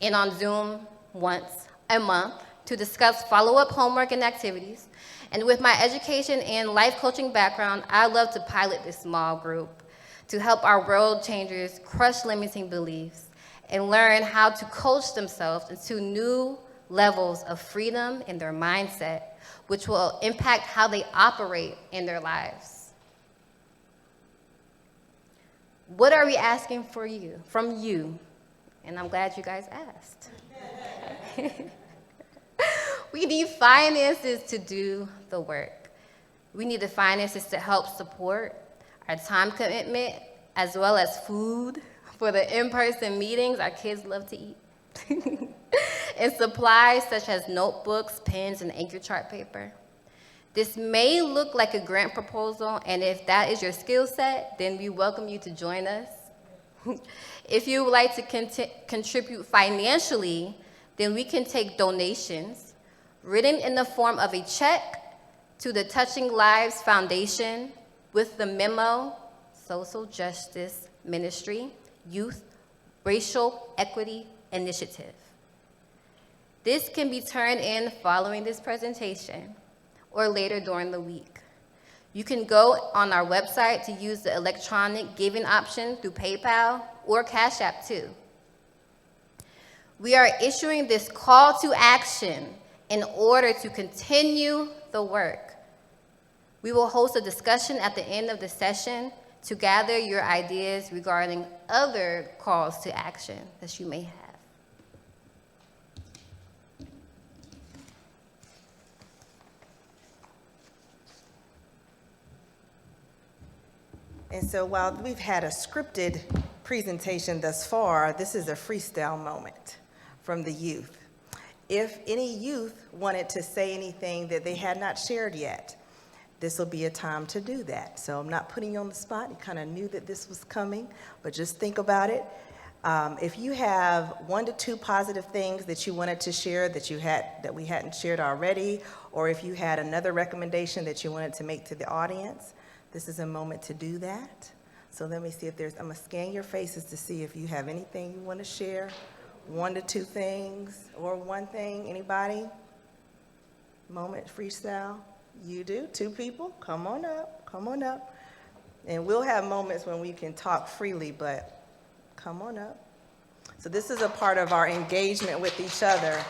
Speaker 4: and on Zoom once a month to discuss follow-up homework and activities. And with my education and life coaching background, I love to pilot this small group to help our world changers crush limiting beliefs and learn how to coach themselves into new levels of freedom in their mindset, which will impact how they operate in their lives. What are we asking from you? And I'm glad you guys asked. We need finances to do the work. We need the finances to help support our time commitment, as well as food for the in-person meetings our kids love to eat, and supplies such as notebooks, pens, and anchor chart paper. This may look like a grant proposal, and if that is your skill set, then we welcome you to join us. If you would like to contribute financially, then we can take donations written in the form of a check to the Touching Lives Foundation with the memo, Social Justice Ministry, Youth Racial Equity Initiative. This can be turned in following this presentation or later during the week. You can go on our website to use the electronic giving option through PayPal or Cash App too. We are issuing this call to action in order to continue the work. We will host a discussion at the end of the session to gather your ideas regarding other calls to action that you may have.
Speaker 1: And so while we've had a scripted presentation thus far, this is a freestyle moment from the youth. If any youth wanted to say anything that they had not shared yet, this will be a time to do that. So I'm not putting you on the spot. You kind of knew that this was coming, but just think about it. If you have 1 to 2 positive things that you wanted to share that we hadn't shared already, or if you had another recommendation that you wanted to make to the audience, this is a moment to do that. So let me see if I'm gonna scan your faces to see if you have anything you want to share. 1 to 2 things, or 1 thing, anybody? Moment, freestyle, you do, 2 people, come on up. And we'll have moments when we can talk freely, but come on up. So this is a part of our engagement with each other.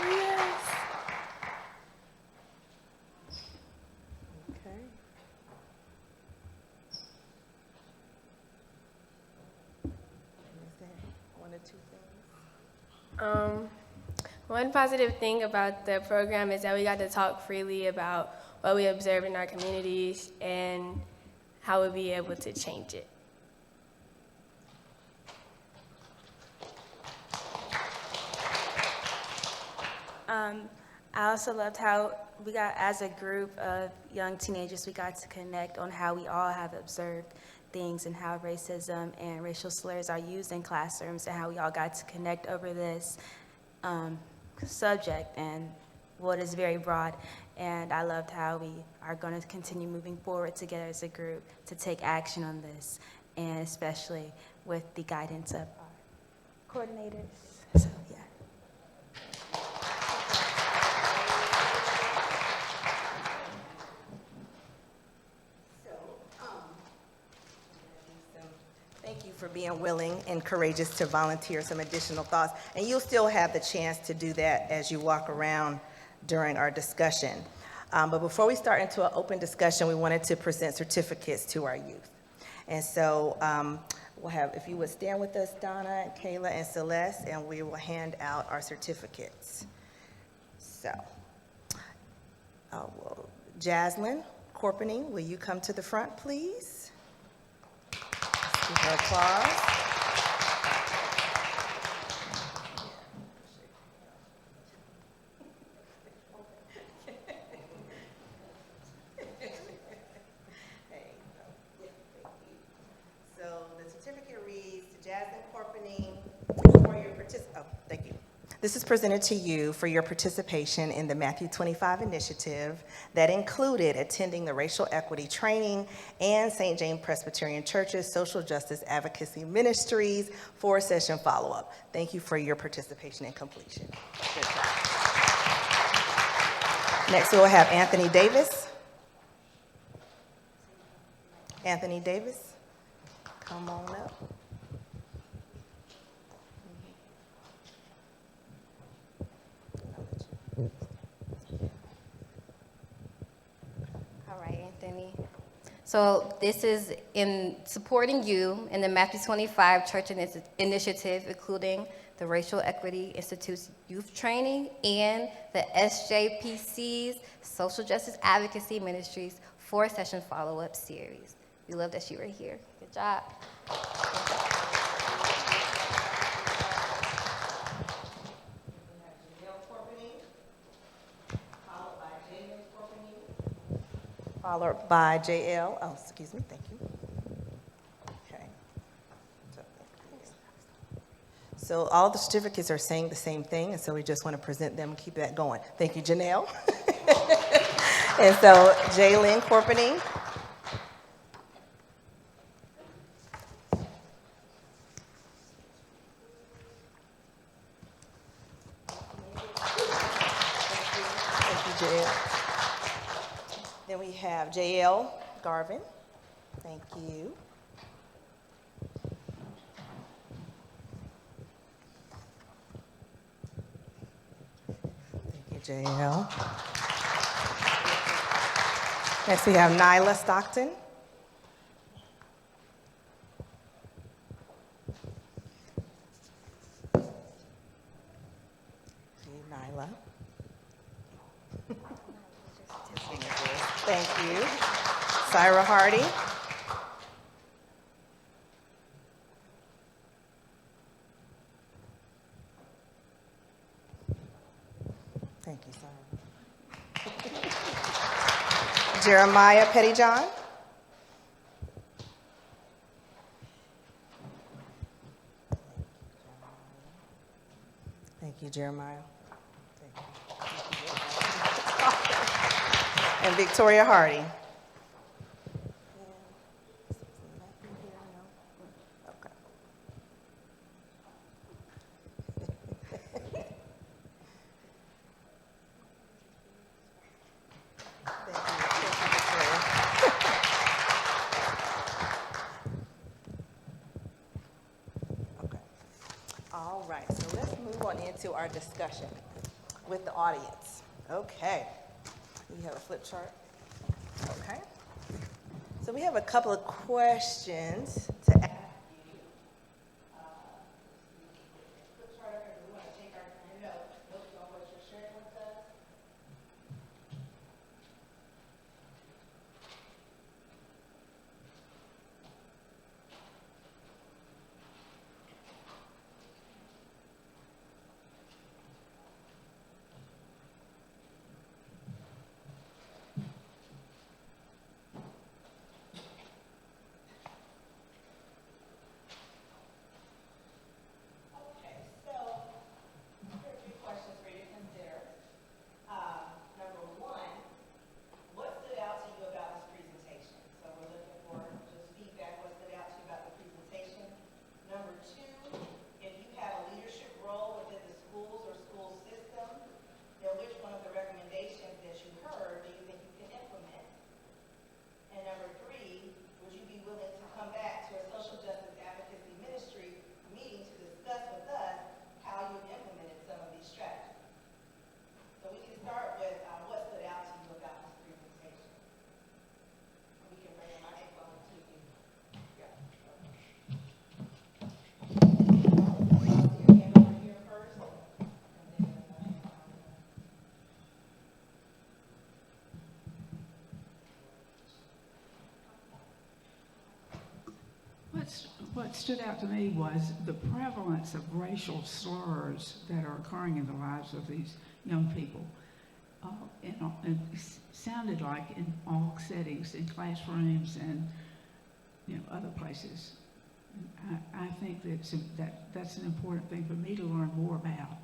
Speaker 1: Yes. Okay. One or two things?
Speaker 11: One positive thing about the program is that we got to talk freely about what we observe in our communities and how we'll be able to change it.
Speaker 9: I also loved how we got, as a group of young teenagers, we got to connect on how we all have observed things and how racism and racial slurs are used in classrooms, and how we all got to connect over this subject and what is very broad. And I loved how we are going to continue moving forward together as a group to take action on this, and especially with the guidance of our coordinators. So, yeah.
Speaker 1: Thank you for being willing and courageous to volunteer some additional thoughts. And you'll still have the chance to do that as you walk around during our discussion. But before we start into an open discussion, we wanted to present certificates to our youth. And so we'll have, if you would stand with us, Donna, and Kayla, and Celeste, and we will hand out our certificates. So, Jaslyn Corpening, will you come to the front, please? Give her applause. So the certificate reads, to Jaslyn Corpening, for your thank you. This is presented to you for your participation in the Matthew 25 initiative that included attending the racial equity training and St. James Presbyterian Church's Social Justice Advocacy Ministries 4-session follow-up. Thank you for your participation and completion. Good job. Next, we'll have Anthony Davis. Anthony Davis, come on up.
Speaker 4: All right, Anthony. So this is in supporting you in the Matthew 25 Church Initiative, including the Racial Equity Institute's youth training and the SJPC's Social Justice Advocacy Ministries 4-session follow-up series. We love that you were here. Good job.
Speaker 1: Followed by JL. Oh, excuse me, thank you. Okay. So all the certificates are saying the same thing, and so we just want to present them and keep that going. Thank you, Janelle. And so Jaylyn Corpening. Thank you, JL. Then we have JL Garvin. Thank you. Thank you, JL. Next, we have Nyla Stockton. Nyla. Thank you. Syra Hardy. Thank you, Syra. Jeremiah Pettyjohn. Thank you, Jeremiah. And Victoria Hardy. All right, so let's move on into our discussion with the audience. Okay. You have a flip chart? Okay. So we have a couple of questions to ask you. Flip chart, we want to take our notes on what you're sharing with us.
Speaker 14: What stood out to me was the prevalence of racial slurs that are occurring in the lives of these young people. And it sounded like in all settings, in classrooms and other places. I think that's an important thing for me to learn more about.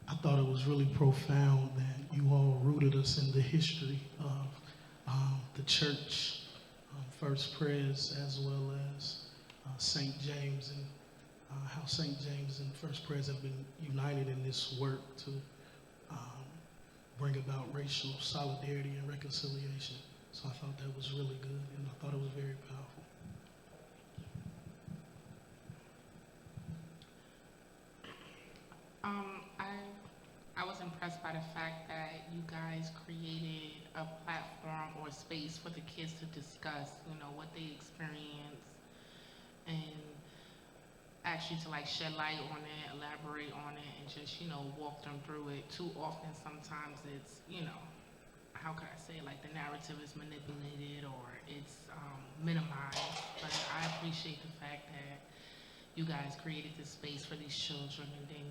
Speaker 15: I thought it was really profound that you all rooted us in the history of church, First Pres, as well as St. James, and how St. James and First Pres have been united in this work to bring about racial solidarity and reconciliation. So I thought that was really good, and I thought it was very powerful.
Speaker 16: I was impressed by the fact that you guys created a platform or space for the kids to discuss, you know, what they experience, and actually to like shed light on it, elaborate on it, and just, you know, walk them through it. Too often, sometimes it's, you know, how can I say, like the narrative is manipulated or it's minimized. But I appreciate the fact that you guys created this space for these children, and then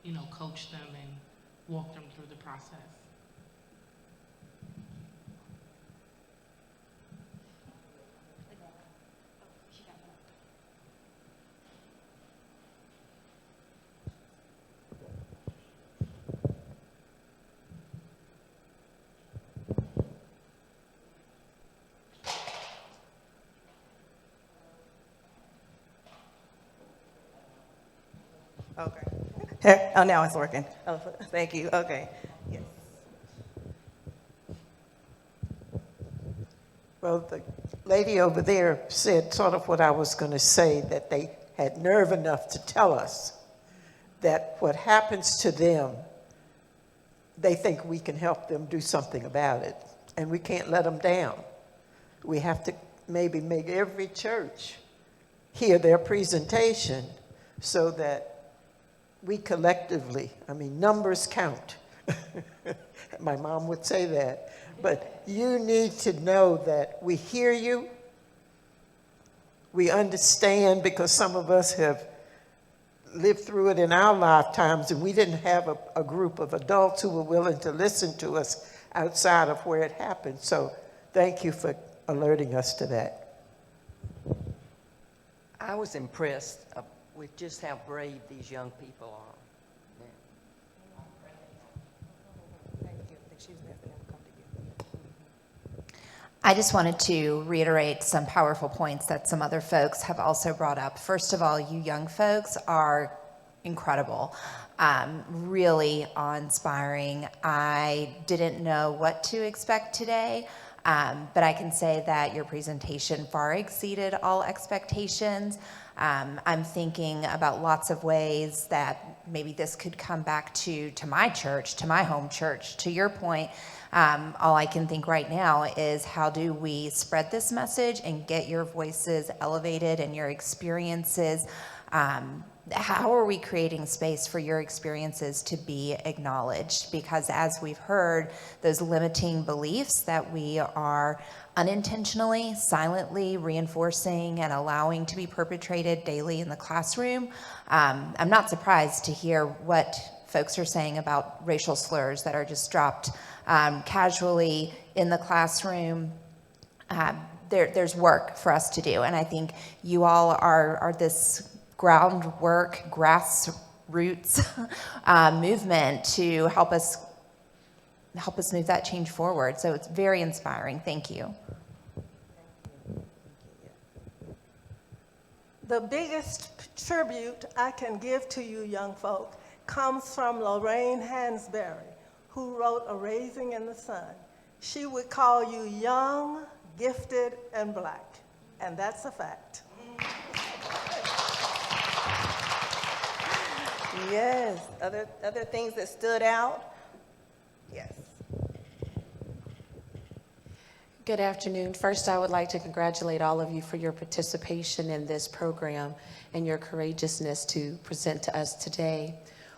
Speaker 16: you know, coach them and walk them through the process.
Speaker 1: Okay. Here, oh, now it's working. Oh, thank you. Okay. Yes.
Speaker 17: Well, the lady over there said sort of what I was going to say, that they had nerve enough to tell us that what happens to them, they think we can help them do something about it, and we can't let them down. We have to maybe make every church hear their presentation so that we collectively, I mean, numbers count. My mom would say that. But you need to know that we hear you, we understand, because some of us have lived through it in our lifetimes, and we didn't have a group of adults who were willing to listen to us outside of where it happened. So thank you for alerting us to that.
Speaker 18: I was impressed with just how brave these young people are.
Speaker 19: I just wanted to reiterate some powerful points that some other folks have also brought up. First of all, you young folks are incredible, really awe-inspiring. I didn't know what to expect today, but I can say that your presentation far exceeded all expectations. I'm thinking about lots of ways that maybe this could come back to my church, to my home church. To your point, all I can think right now is how do we spread this message and get your voices elevated and your experiences. How are we creating space for your experiences to be acknowledged? Because as we've heard, those limiting beliefs that we are unintentionally, silently reinforcing and allowing to be perpetrated daily in the classroom, I'm not surprised to hear what folks are saying about racial slurs that are just dropped casually in the classroom. There's work for us to do, and I think you all are this groundwork, grassroots movement to help us move that change forward. So it's very inspiring. Thank you.
Speaker 20: The biggest tribute I can give to you young folk comes from Lorraine Hansberry, who wrote A Raising in the Sun. She would call you young, gifted, and black, and that's a fact.
Speaker 1: Yes. Other things that stood out? Yes.
Speaker 21: Good afternoon. First, I would like to congratulate all of you for your participation in this program and your courageousness to present to us today.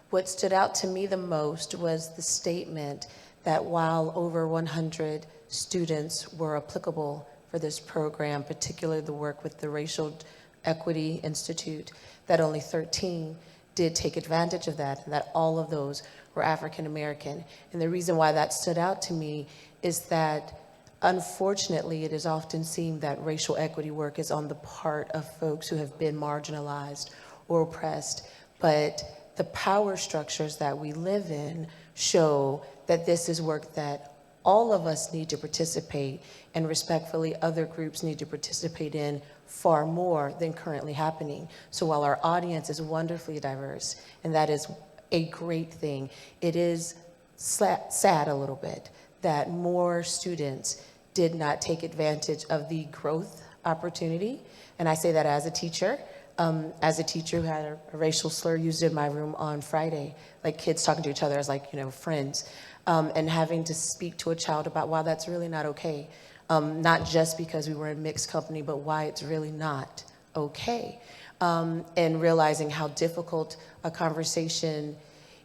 Speaker 21: What stood out to me the most was the statement that while over 100 students were applicable for this program, particularly the work with the Racial Equity Institute, that only 13 did take advantage of that, and that all of those were African American. And the reason why that stood out to me is that unfortunately, it is often seen that racial equity work is on the part of folks who have been marginalized or oppressed, but the power structures that we live in show that this is work that all of us need to participate, and respectfully, other groups need to participate in far more than currently happening. So while our audience is wonderfully diverse, and that is a great thing, it is sad a little bit that more students did not take advantage of the growth opportunity. And I say that as a teacher who had a racial slur used in my room on Friday, like kids talking to each other as friends, and having to speak to a child about why that's really not okay. Not just because we were in mixed company, but why it's really not okay. And realizing how difficult a conversation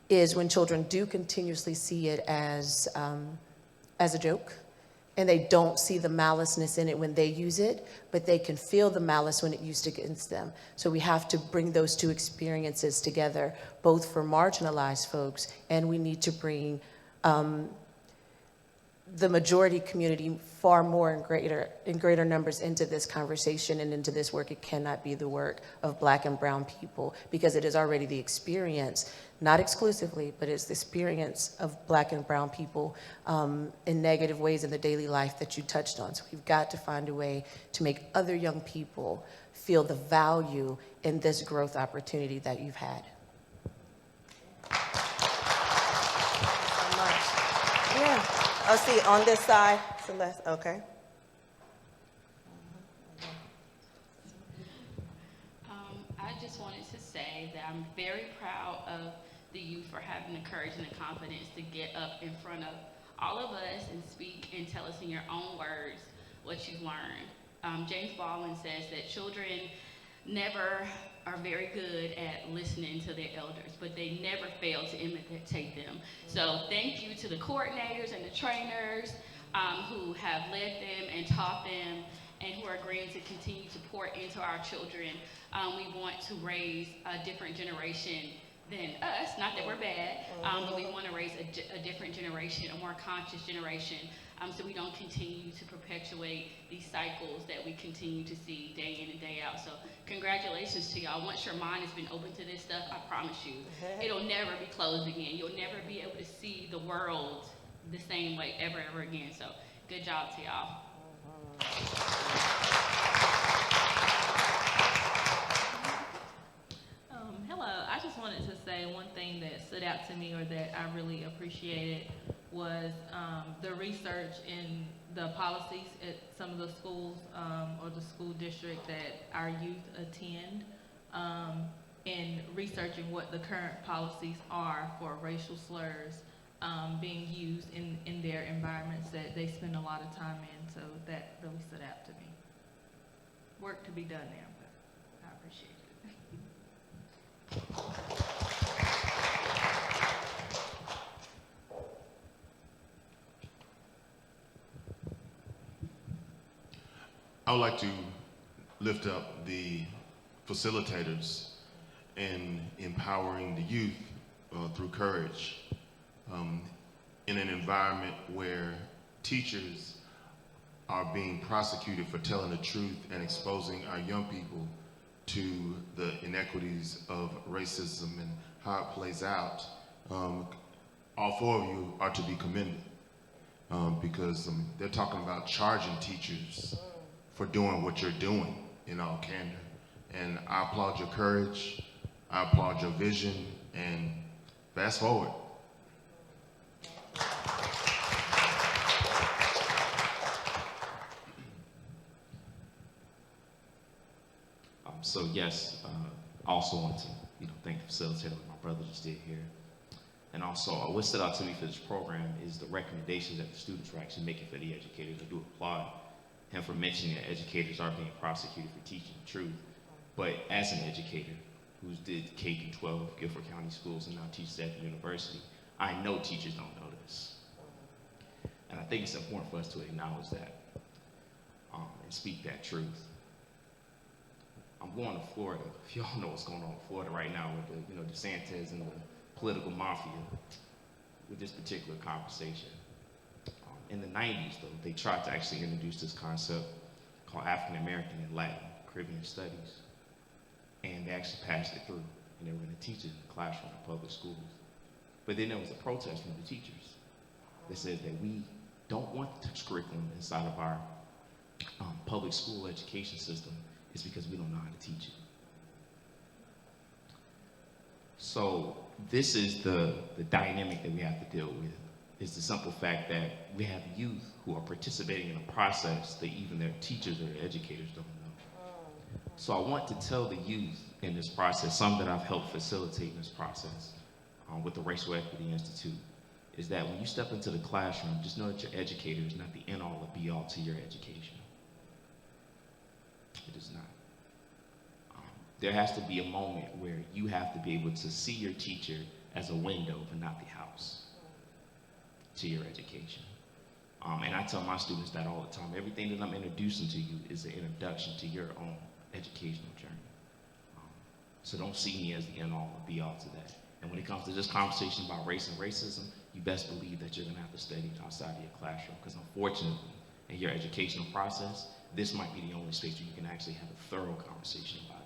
Speaker 21: is when children do continuously see it as a joke, and they don't see the maliceness in it when they use it, but they can feel the malice when it's used against them. So we have to bring those two experiences together, both for marginalized folks, and we need to bring the majority community far more in greater numbers into this conversation and into this work. It cannot be the work of Black and brown people, because it is already the experience, not exclusively, but it's the experience of Black and brown people in negative ways in the daily life that you touched on. So we've got to find a way to make other young people feel the value in this growth opportunity that you've had.
Speaker 1: Yeah. Oh, see, on this side, Celeste, okay.
Speaker 2: I just wanted to say that I'm very proud of the youth for having the courage and the confidence to get up in front of all of us and speak and tell us in your own words what you've learned. James Baldwin says that children never are very good at listening to their elders, but they never fail to imitate them. So thank you to the coordinators and the trainers who have led them and taught them, and who are agreeing to continue to pour into our children. We want to raise a different generation than us, not that we're bad, but we want to raise a different generation, a more conscious generation, so we don't continue to perpetuate these cycles that we continue to see day in and day out. So congratulations to y'all. Once your mind has been open to this stuff, I promise you, it'll never be closed again. You'll never be able to see the world the same way ever again. So good job to y'all.
Speaker 22: Hello, I just wanted to say one thing that stood out to me, or that I really appreciated, was the research in the policies at some of the schools or the school district that our youth attend, and researching what the current policies are for racial slurs being used in their environments that they spend a lot of time in. So that really stood out to me. Work to be done there, but I appreciate it.
Speaker 23: I would like to lift up the facilitators in empowering the youth through courage in an environment where teachers are being prosecuted for telling the truth and exposing our young people to the inequities of racism and how it plays out. All four of you are to be commended because they're talking about charging teachers for doing what you're doing in all candor. And I applaud your courage, I applaud your vision, and fast forward.
Speaker 24: So yes, I also want to thank the facilitator, like my brother just did here. And also, what stood out to me for this program is the recommendations that the students were actually making for the educators. I do applaud him for mentioning that educators are being prosecuted for teaching the truth. But as an educator who did K-12, Guilford County Schools, and now teaches at the university, I know teachers don't know this. And I think it's important for us to acknowledge that and speak that truth. I'm going to Florida. If y'all know what's going on in Florida right now with the DeSantis and the political mafia with this particular conversation. In the 90s, though, they tried to actually introduce this concept called African American and Latin Caribbean Studies. And they actually passed it through. And they were going to teach it in the classroom in public schools. But then there was a protest from the teachers that said that we don't want the curriculum inside of our public school education system is because we don't know how to teach it. So this is the dynamic that we have to deal with. Is the simple fact that we have youth who are participating in a process that even their teachers or their educators don't know. So I want to tell the youth in this process, some that I've helped facilitate in this process with the Racial Equity Institute, is that when you step into the classroom, just know that your educator is not the end-all or be-all to your education. It is not. There has to be a moment where you have to be able to see your teacher as a window, but not the house to your education. And I tell my students that all the time. Everything that I'm introducing to you is an introduction to your own educational journey. So don't see me as the end-all or be-all to that. And when it comes to this conversation about race and racism, you best believe that you're gonna have to study outside of your classroom, because unfortunately, in your educational process, this might be the only space where you can actually have a thorough conversation about it.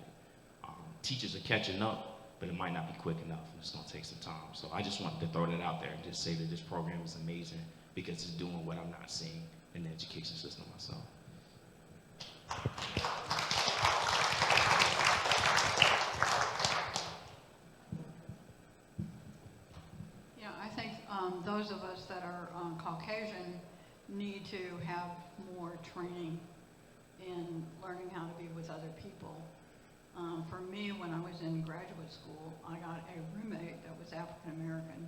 Speaker 24: Teachers are catching up, but it might not be quick enough, and it's gonna take some time. So I just wanted to throw that out there and just say that this program is amazing because it's doing what I'm not seeing in the education system myself.
Speaker 3: Yeah, I think those of us that are Caucasian need to have more training in learning how to be with other people. For me, when I was in graduate school, I got a roommate that was African American,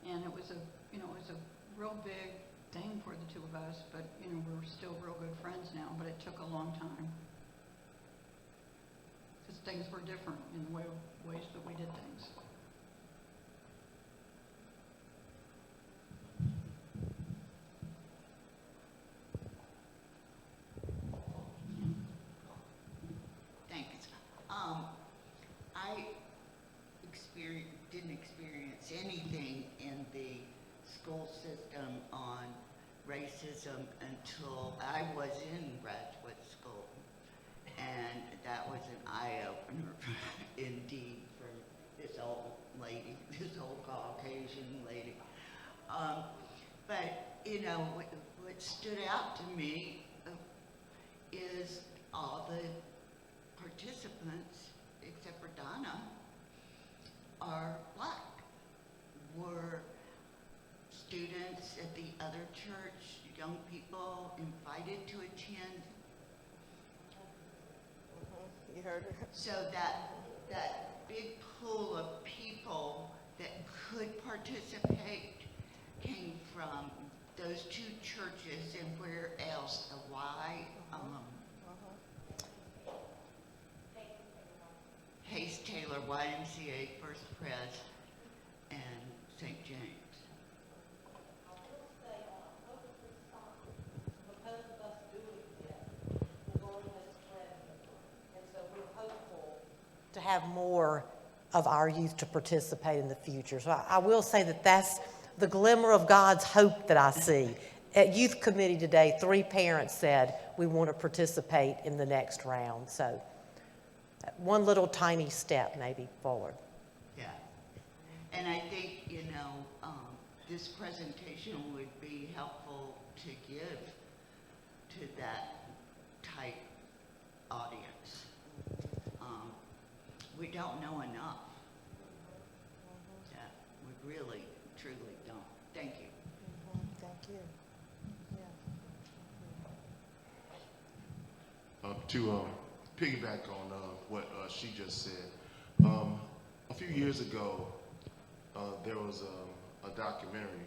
Speaker 3: and it was a real big thing for the two of us. But we're still real good friends now. But it took a long time because things were different in the ways that we did things.
Speaker 5: I didn't experience anything in the school system on racism until I was in graduate school. And that was an eye-opener indeed for this old lady, this old Caucasian lady. But, what stood out to me is all the participants, except for Donna, are black. Were students at the other church, young people invited to attend?
Speaker 1: You heard her.
Speaker 5: So that big pool of people that could participate came from those two churches, and where else? The Y, Hayes Taylor YMCA, First Pres, and St. James.
Speaker 6: To have more of our youth to participate in the future. So I will say that that's the glimmer of God's hope that I see. At youth committee today, 3 parents said we want to participate in the next round. So one little tiny step maybe forward.
Speaker 5: Yeah. And I think, this presentation would be helpful to give to that type audience. We don't know enough. Yeah, we really, truly don't. Thank you.
Speaker 1: Thank you.
Speaker 23: To piggyback on what she just said, a few years ago, there was a documentary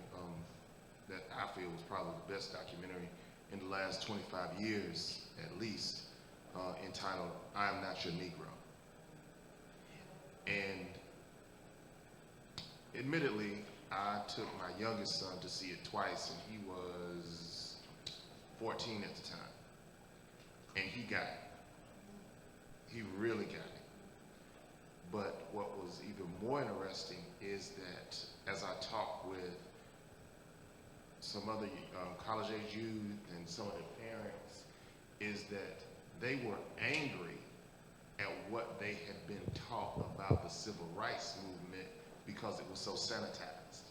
Speaker 23: that I feel was probably the best documentary in the last 25 years, at least, entitled "I Am Not Your Negro." And admittedly, I took my youngest son to see it twice, and he was 14 at the time. And he got it. He really got it. But what was even more interesting is that as I talked with some other college-age youth and some of their parents, is that they were angry at what they had been taught about the civil rights movement because it was so sanitized.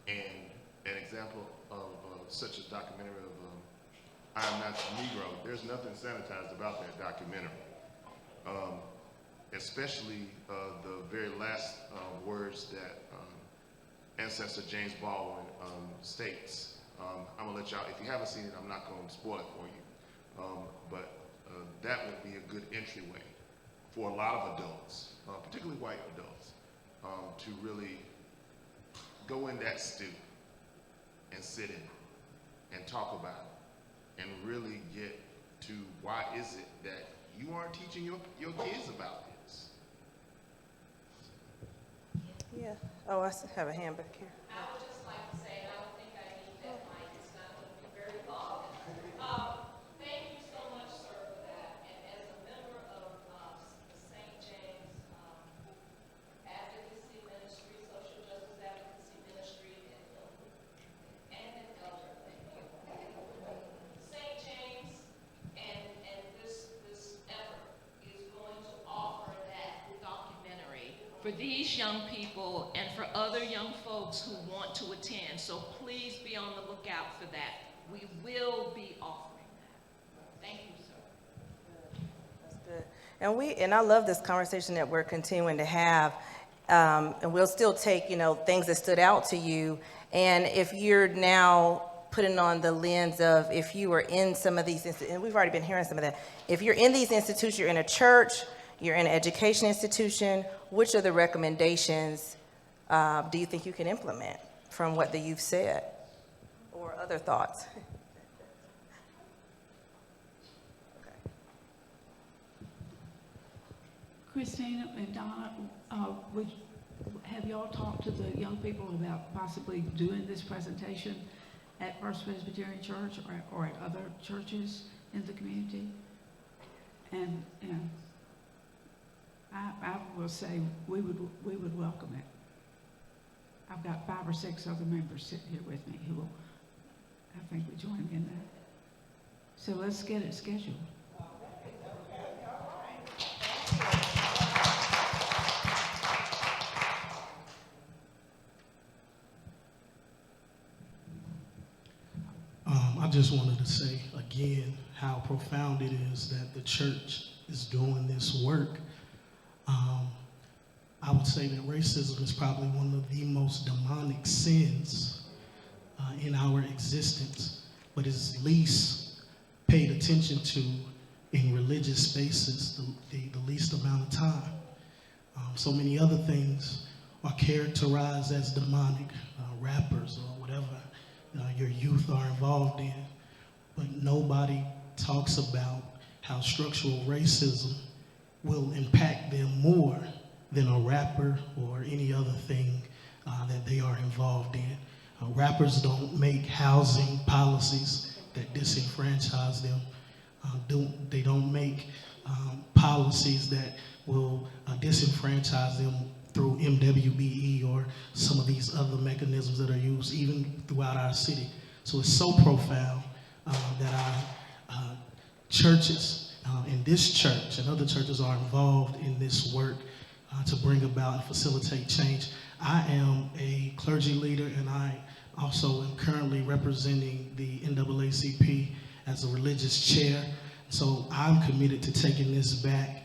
Speaker 23: And an example of such a documentary of I Am Not Negro. There's nothing sanitized about that documentary. Especially the very last words that ancestor James Baldwin states. I'm gonna let y'all, if you haven't seen it, I'm not gonna spoil it for you. But that would be a good entryway for a lot of adults, particularly white adults, to really go in that stew and sit in it and talk about it and really get to why is it that you aren't teaching your kids about this?
Speaker 1: Yeah. Oh, I have a hand back here.
Speaker 7: I would just like to say, and I don't think I need that mic, it's not going to be very long. Thank you so much, sir, for that. And as a member of the St. James Advocacy Ministry, Social Justice Advocacy Ministry, and an elder, thank you. St. James and this effort is going to offer that documentary for these young people and for other young folks who want to attend. So please be on the lookout for that. We will be offering that. Thank you, sir.
Speaker 1: That's good. And I love this conversation that we're continuing to have. And we'll still take, things that stood out to you. And if you're now putting on the lens of if you were in some of these, and we've already been hearing some of that, if you're in these institutions, you're in a church, you're in an education institution, which of the recommendations do you think you can implement from what the youth said, or other thoughts?
Speaker 14: Christina and Donna, have y'all talked to the young people about possibly doing this presentation at First Presbyterian Church or at other churches in the community? And I will say we would welcome it. I've got 5 or 6 other members sitting here with me who will, I think, will join me in that. So let's get it scheduled.
Speaker 15: I just wanted to say again how profound it is that the church is doing this work. I would say that racism is probably one of the most demonic sins in our existence, but is least paid attention to in religious spaces the least amount of time. So many other things are characterized as demonic, rappers or whatever your youth are involved in, but nobody talks about how structural racism will impact them more than a rapper or any other thing that they are involved in. Rappers don't make housing policies that disenfranchise them. They don't make policies that will disenfranchise them through MWBE or some of these other mechanisms that are used even throughout our city. So it's so profound that our churches in this church and other churches are involved in this work to bring about and facilitate change. I am a clergy leader, and I also am currently representing the NAACP as a religious chair. So I'm committed to taking this back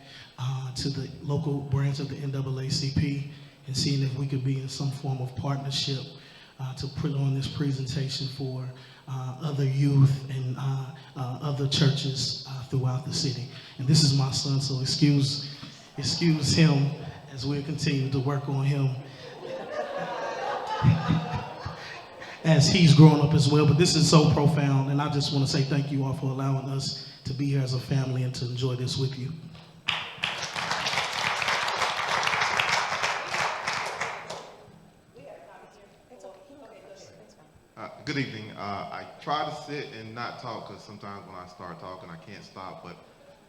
Speaker 15: to the local branch of the NAACP and seeing if we could be in some form of partnership to put on this presentation for other youth and other churches throughout the city. And this is my son, so excuse him as we continue to work on him as he's grown up as well. But this is so profound, and I just want to say thank you all for allowing us to be here as a family and to enjoy this with you.
Speaker 8: Good evening. I try to sit and not talk because sometimes when I start talking I can't stop, but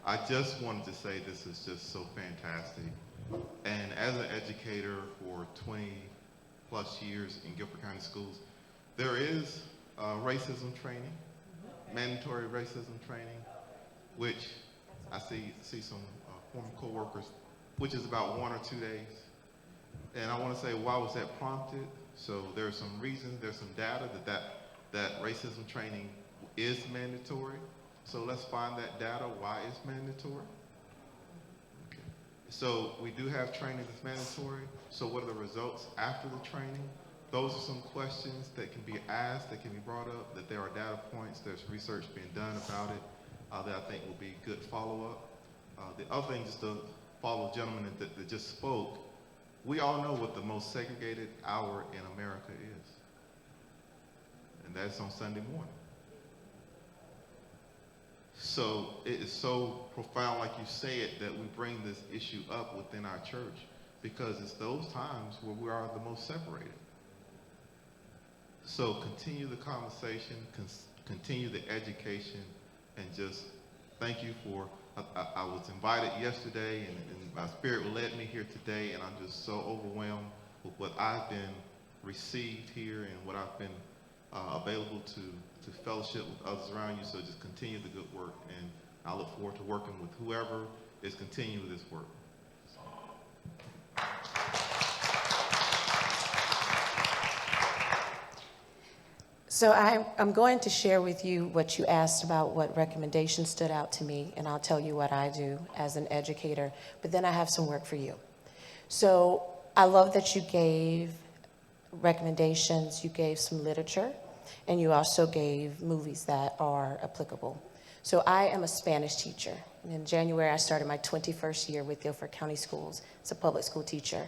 Speaker 8: I just wanted to say this is just so fantastic. And as an educator for 20 plus years in Guilford County Schools, there is racism training, mandatory racism training, which I see some former co-workers, which is about 1 or 2 days. And I want to say, why was that prompted? So there's some reasons, there's some data that that racism training is mandatory. So let's find that data, why it's mandatory. Okay. So we do have training that's mandatory. So what are the results after the training? Those are some questions that can be asked, that can be brought up, that there are data points, there's research being done about it, that I think will be good follow-up. The other thing, just to follow the gentleman that just spoke, we all know what the most segregated hour in America is. And that's on Sunday morning. So it is so profound, like you say it, that we bring this issue up within our church, because it's those times where we are the most separated. So continue the conversation, continue the education, and just thank you for, I was invited yesterday, and my spirit led me here today, and I'm just so overwhelmed with what I've been received here and what I've been available to fellowship with others around you. So just continue the good work, and I look forward to working with whoever is continuing this work.
Speaker 21: So I'm going to share with you what you asked about, what recommendations stood out to me, and I'll tell you what I do as an educator, but then I have some work for you. So I love that you gave recommendations, you gave some literature, and you also gave movies that are applicable. So I am a Spanish teacher. And in January, I started my 21st year with Guilford County Schools. It's a public school teacher.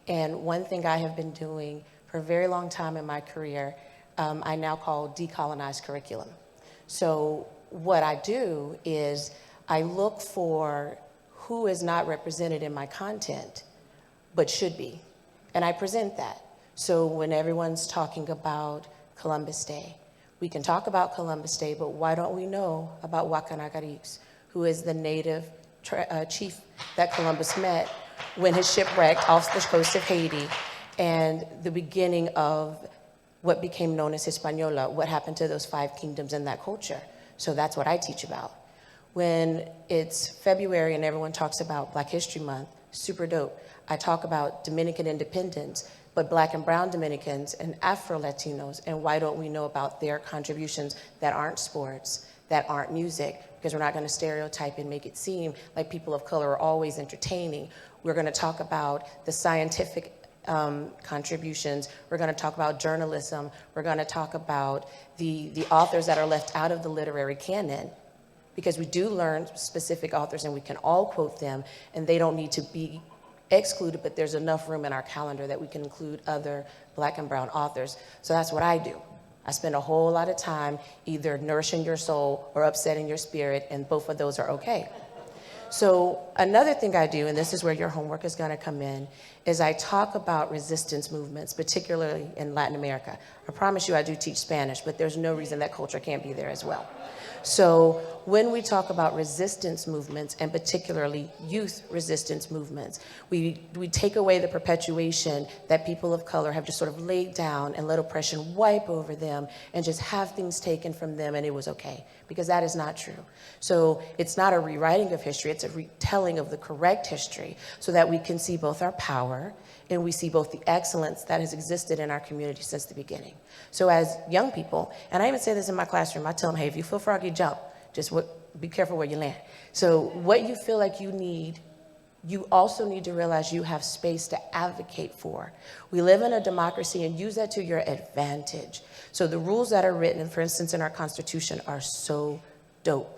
Speaker 21: And one thing I have been doing for a very long time in my career, I now call decolonized curriculum. So what I do is I look for who is not represented in my content, but should be. And I present that. So when everyone's talking about Columbus Day, we can talk about Columbus Day, but why don't we know about Wakanagariks, who is the native chief that Columbus met when his ship wrecked off the coast of Haiti, and the beginning of what became known as Hispaniola, what happened to those 5 kingdoms in that culture. So that's what I teach about. When it's February and everyone talks about Black History Month, super dope. I talk about Dominican independence, but Black and brown Dominicans and Afro-Latinos, and why don't we know about their contributions that aren't sports, that aren't music, because we're not gonna stereotype and make it seem like people of color are always entertaining. We're gonna talk about the scientific contributions. We're going to talk about journalism. We're going to talk about the authors that are left out of the literary canon, because we do learn specific authors and we can all quote them, and they don't need to be excluded, but there's enough room in our calendar that we can include other Black and brown authors. So that's what I do. I spend a whole lot of time either nourishing your soul or upsetting your spirit, and both of those are okay. So another thing I do, and this is where your homework is going to come in, is I talk about resistance movements, particularly in Latin America. I promise you I do teach Spanish, but there's no reason that culture can't be there as well. So when we talk about resistance movements, and particularly youth resistance movements, we take away the perpetuation that people of color have just sort of laid down and let oppression wipe over them and just have things taken from them and it was okay, because that is not true. So it's not a rewriting of history, it's a retelling of the correct history, so that we can see both our power and we see both the excellence that has existed in our community since the beginning. So as young people, and I even say this in my classroom, I tell them, hey, if you feel froggy, jump. Just be careful where you land. So what you feel like you need, you also need to realize you have space to advocate for. We live in a democracy, and use that to your advantage. So the rules that are written, for instance, in our Constitution are so dope.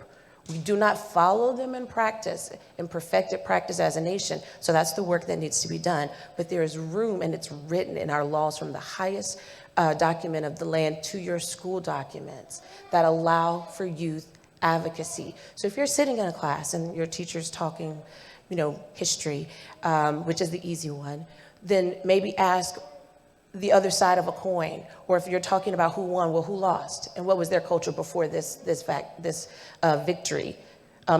Speaker 21: We do not follow them in practice, in perfected practice as a nation. So that's the work that needs to be done. But there is room, and it's written in our laws from the highest document of the land to your school documents that allow for youth advocacy. So if you're sitting in a class and your teacher's talking, history, which is the easy one, then maybe ask the other side of a coin. Or if you're talking about who won, well, who lost? And what was their culture before this victory?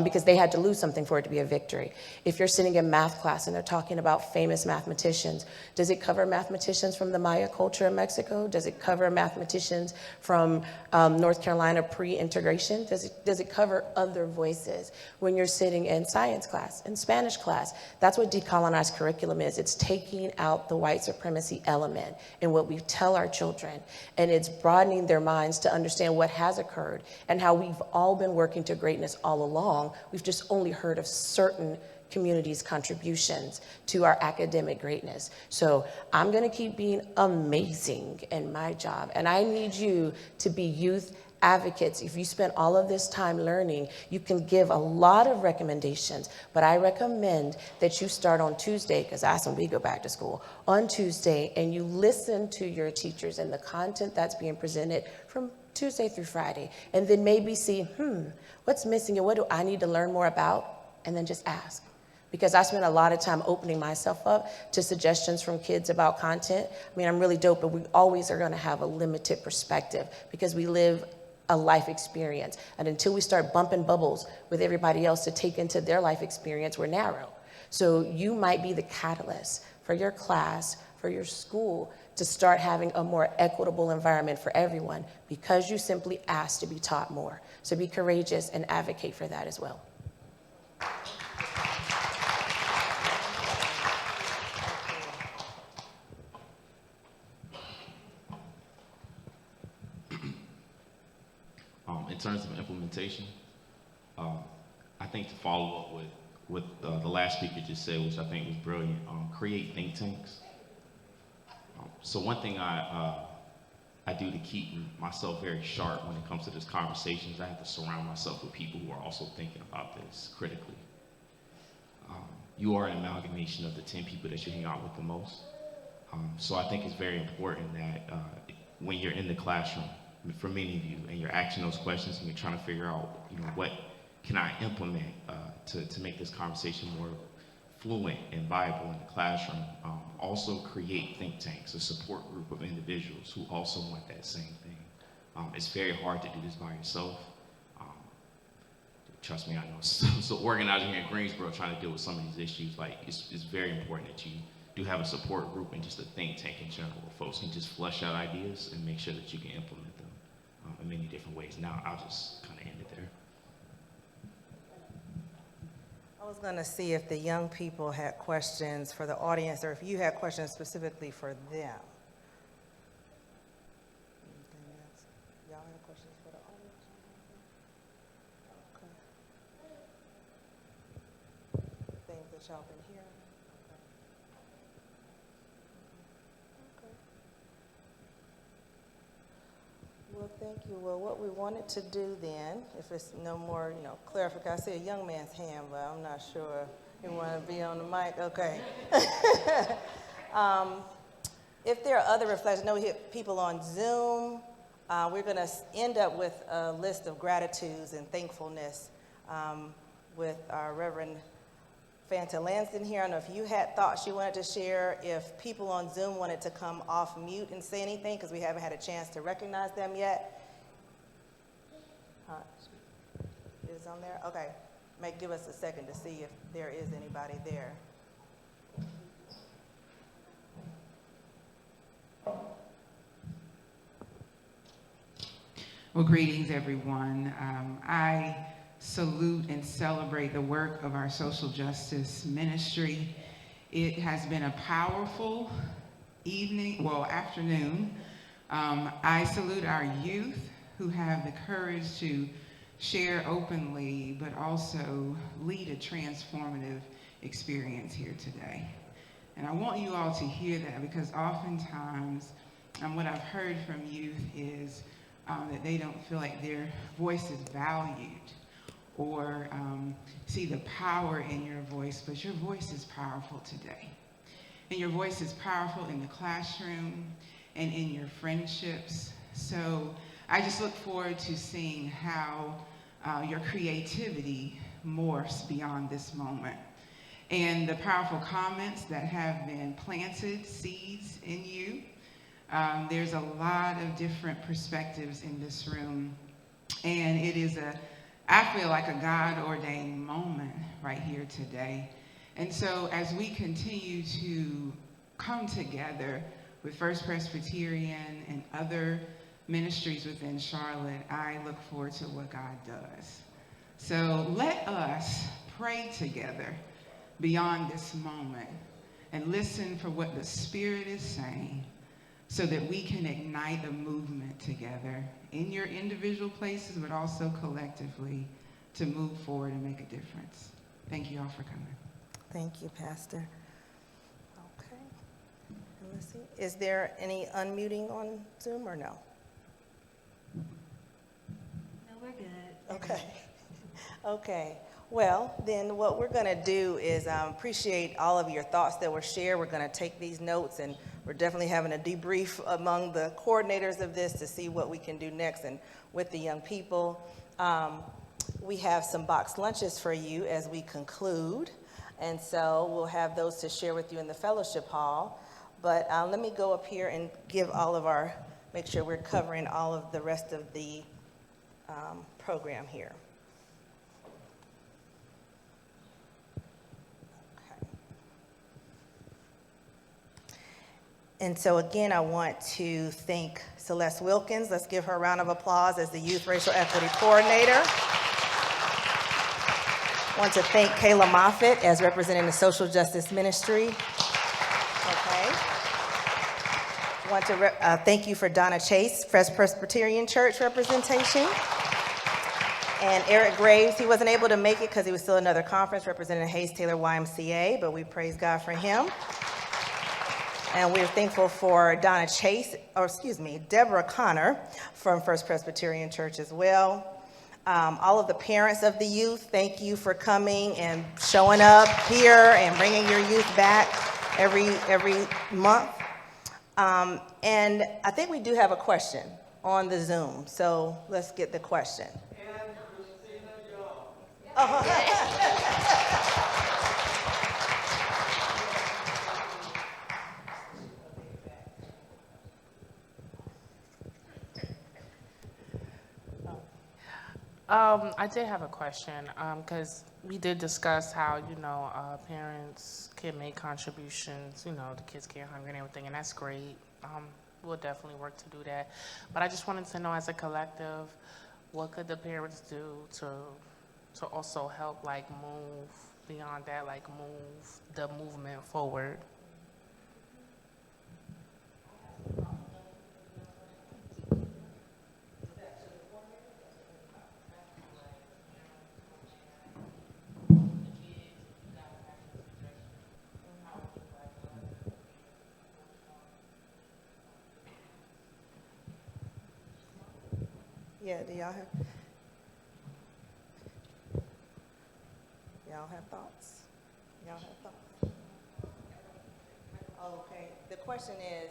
Speaker 21: because they had to lose something for it to be a victory. If you're sitting in math class and they're talking about famous mathematicians, does it cover mathematicians from the Maya culture in Mexico? Does it cover mathematicians from North Carolina pre-integration? Does it cover other voices? When you're sitting in science class, in Spanish class, that's what decolonized curriculum is. It's taking out the white supremacy element in what we tell our children, and it's broadening their minds to understand what has occurred and how we've all been working to greatness all along. We've just only heard of certain communities' contributions to our academic greatness. So I'm gonna keep being amazing in my job, and I need you to be youth advocates. If you spend all of this time learning, you can give a lot of recommendations, but I recommend that you start on Tuesday, because that's when we go back to school, on Tuesday, and you listen to your teachers and the content that's being presented from Tuesday through Friday, and then maybe see, what's missing and what do I need to learn more about, and then just ask. Because I spent a lot of time opening myself up to suggestions from kids about content. I mean, I'm really dope, but we always are gonna have a limited perspective because we live a life experience. And until we start bumping bubbles with everybody else to take into their life experience, we're narrow. So you might be the catalyst for your class, for your school, to start having a more equitable environment for everyone because you simply asked to be taught more. So be courageous and advocate for that as well.
Speaker 24: In terms of implementation, I think to follow up with what the last speaker just said, which I think was brilliant, create think tanks. So one thing I do to keep myself very sharp when it comes to this conversation is I have to surround myself with people who are also thinking about this critically. You are an amalgamation of the 10 people that you hang out with the most. So I think it's very important that when you're in the classroom, for many of you, and you're asking those questions and you're trying to figure out, what can I implement to make this conversation more fluent and viable in the classroom. Also create think tanks, a support group of individuals who also want that same thing. It's very hard to do this by yourself. Trust me, I know. So organizing here in Greensboro, trying to deal with some of these issues, like it's very important that you do have a support group and just a think tank in general where folks can just flesh out ideas and make sure that you can implement them in many different ways. Now, I'll just kind of end it there.
Speaker 1: I was going to see if the young people had questions for the audience, or if you had questions specifically for them. Y'all have questions for the audience? Okay. Things that y'all been hearing? Well, thank you. Well, what we wanted to do then, if it's no more, clarification, I see a young man's hand, but I'm not sure. You want to be on the mic? Okay. If there are other reflections, I know we hit people on Zoom. We're going to end up with a list of gratitudes and thankfulness with our Reverend Fanta Lansden here. I don't know if you had thoughts you wanted to share, if people on Zoom wanted to come off mute and say anything, because we haven't had a chance to recognize them yet. Is on there? Okay. May give us a second to see if there is anybody there.
Speaker 10: Well, greetings, everyone. I salute and celebrate the work of our social justice ministry. It has been a powerful afternoon. I salute our youth who have the courage to share openly, but also lead a transformative experience here today. And I want you all to hear that, because oftentimes what I've heard from youth is that they don't feel like their voice is valued, or see the power in your voice, but your voice is powerful today. And your voice is powerful in the classroom and in your friendships. So I just look forward to seeing how your creativity morphs beyond this moment. And the powerful comments that have been planted, seeds in you. There's a lot of different perspectives in this room. And it is a I feel like a God-ordained moment right here today. And so as we continue to come together with First Presbyterian and other ministries within Charlotte, I look forward to what God does. So let us pray together beyond this moment and listen for what the Spirit is saying so that we can ignite a movement together in your individual places, but also collectively to move forward and make a difference. Thank you all for coming.
Speaker 1: Thank you, Pastor. Okay. And let's see. Is there any unmuting on Zoom or no?
Speaker 9: No, we're good.
Speaker 1: Okay. Okay. Well, then what we're going to do is appreciate all of your thoughts that were shared. We're going to take these notes, and we're definitely having a debrief among the coordinators of this to see what we can do next and with the young people. We have some boxed lunches for you as we conclude, and so we'll have those to share with you in the fellowship hall. But let me go up here and give all of our, make sure we're covering all of the rest of the program here. And so again, I want to thank Celeste Wilkins. Let's give her a round of applause as the Youth Racial Equity Coordinator. I want to thank Kayla Moffitt as representing the Social Justice Ministry. Okay. I want to thank you for Donna Chase, First Presbyterian Church representation. And Eric Graves, he wasn't able to make it because he was still at another conference representing Hayes Taylor YMCA, but we praise God for him. And we're thankful for Deborah Connor from First Presbyterian Church as well. All of the parents of the youth, thank you for coming and showing up here and bringing your youth back every month. And I think we do have a question on the Zoom, so let's get the question.
Speaker 16: I did have a question, because we did discuss how, parents can make contributions, the kids get hungry and everything, and that's great. We'll definitely work to do that. But I just wanted to know, as a collective, what could the parents do to also help, move beyond that, move the movement forward?
Speaker 1: Yeah, do y'all have thoughts? Y'all have thoughts? Okay, the question is.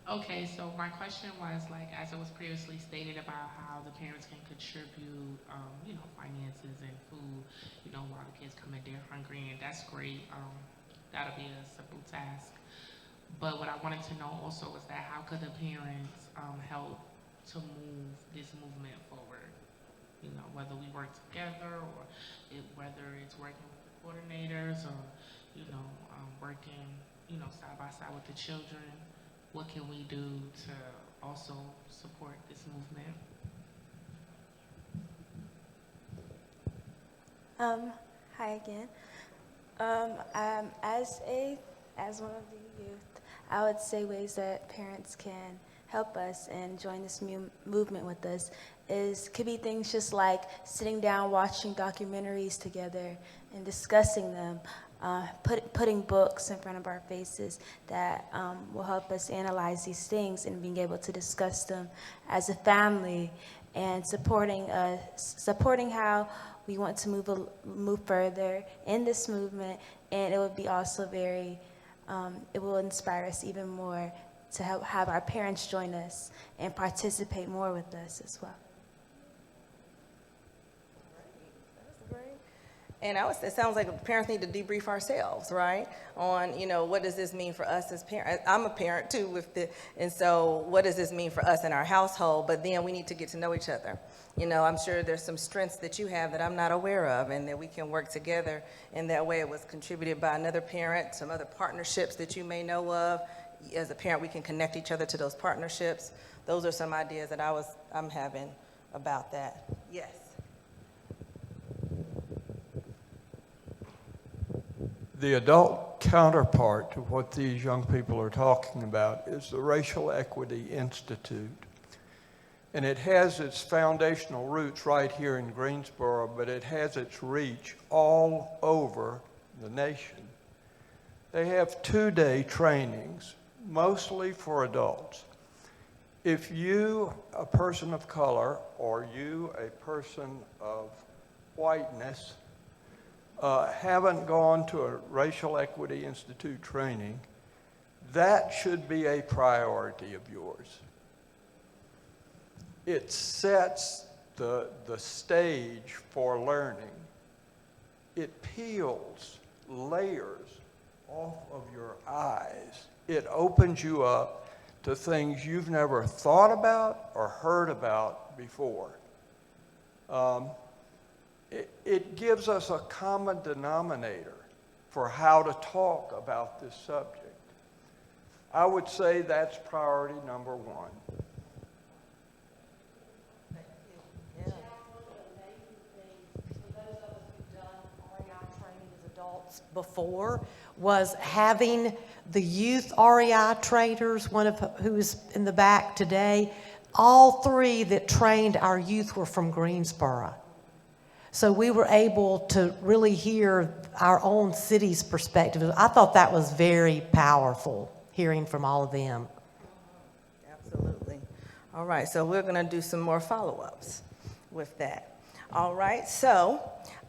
Speaker 16: Okay, so my question was, as it was previously stated about how the parents can contribute, finances and food, while the kids come in there hungry, and that's great. That'll be a simple task. But what I wanted to know also was that how could the parents help to move this movement forward? Whether we work together or whether it's working with the coordinators or, working, side by side with the children. What can we do to also support this movement?
Speaker 11: Hi again. As one of the youth, I would say ways that parents can help us and join this movement with us could be things just like sitting down, watching documentaries together and discussing them, putting books in front of our faces that will help us analyze these things and being able to discuss them as a family, and supporting how we want to move further in this movement. And it would be also very, it will inspire us even more to have our parents join us and participate more with us as well.
Speaker 1: And it sounds like parents need to debrief ourselves, right? On, what does this mean for us as parents? I'm a parent too, and so what does this mean for us in our household? But then we need to get to know each other. I'm sure there's some strengths that you have that I'm not aware of, and that we can work together in that way. It was contributed by another parent, some other partnerships that you may know of. As a parent, we can connect each other to those partnerships. Those are some ideas that I'm having about that. Yes.
Speaker 4: The adult counterpart to what these young people are talking about is the Racial Equity Institute. And it has its foundational roots right here in Greensboro, but it has its reach all over the nation. They have 2-day trainings, mostly for adults. If you, a person of color, or you, a person of whiteness, haven't gone to a Racial Equity Institute training, that should be a priority of yours. It sets the stage for learning. It peels layers off of your eyes. It opens you up to things you've never thought about or heard about before. It gives us a common denominator for how to talk about this subject. I would say that's priority number one.
Speaker 6: Before was having the youth REI trainers, one of who is in the back today, all 3 that trained our youth were from Greensboro. So we were able to really hear our own city's perspective. I thought that was very powerful, hearing from all of them.
Speaker 1: Absolutely. All right, so we're going to do some more follow-ups with that. All right, so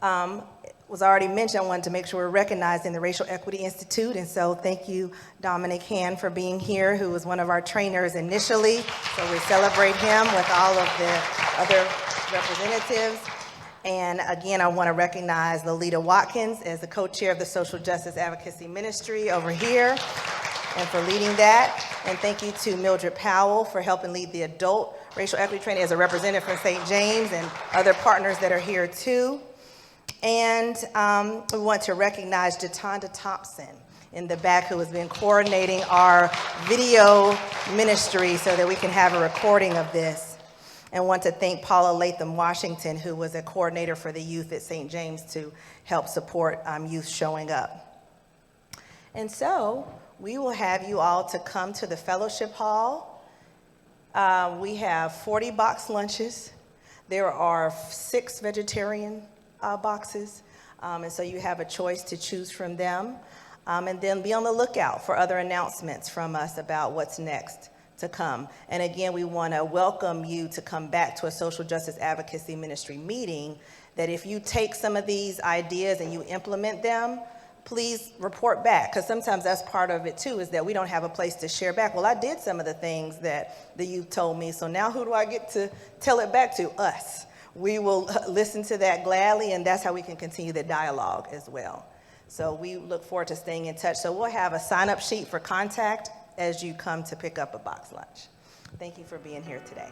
Speaker 1: it was already mentioned, I wanted to make sure we're recognizing the Racial Equity Institute, and so thank you, Dominic Hand, for being here, who was one of our trainers initially. So we celebrate him with all of the other representatives. And again, I want to recognize Lolita Watkins as the co-chair of the Social Justice Advocacy Ministry over here, and for leading that. And thank you to Mildred Powell for helping lead the adult racial equity training as a representative from St. James, and other partners that are here too. And we want to recognize Jatonda Thompson in the back, who has been coordinating our video ministry so that we can have a recording of this. And want to thank Paula Latham Washington, who was a coordinator for the youth at St. James, to help support youth showing up. And so we will have you all to come to the fellowship hall. We have 40 box lunches. There are 6 vegetarian boxes, and so you have a choice to choose from them. And then be on the lookout for other announcements from us about what's next to come. And again, we want to welcome you to come back to a social justice advocacy ministry meeting, that if you take some of these ideas and you implement them, please report back, because sometimes that's part of it too, is that we don't have a place to share back. Well, I did some of the things that the youth told me, so now who do I get to tell it back to? Us. We will listen to that gladly, and that's how we can continue the dialogue as well. So we look forward to staying in touch. So we'll have a sign-up sheet for contact as you come to pick up a box lunch. Thank you for being here today.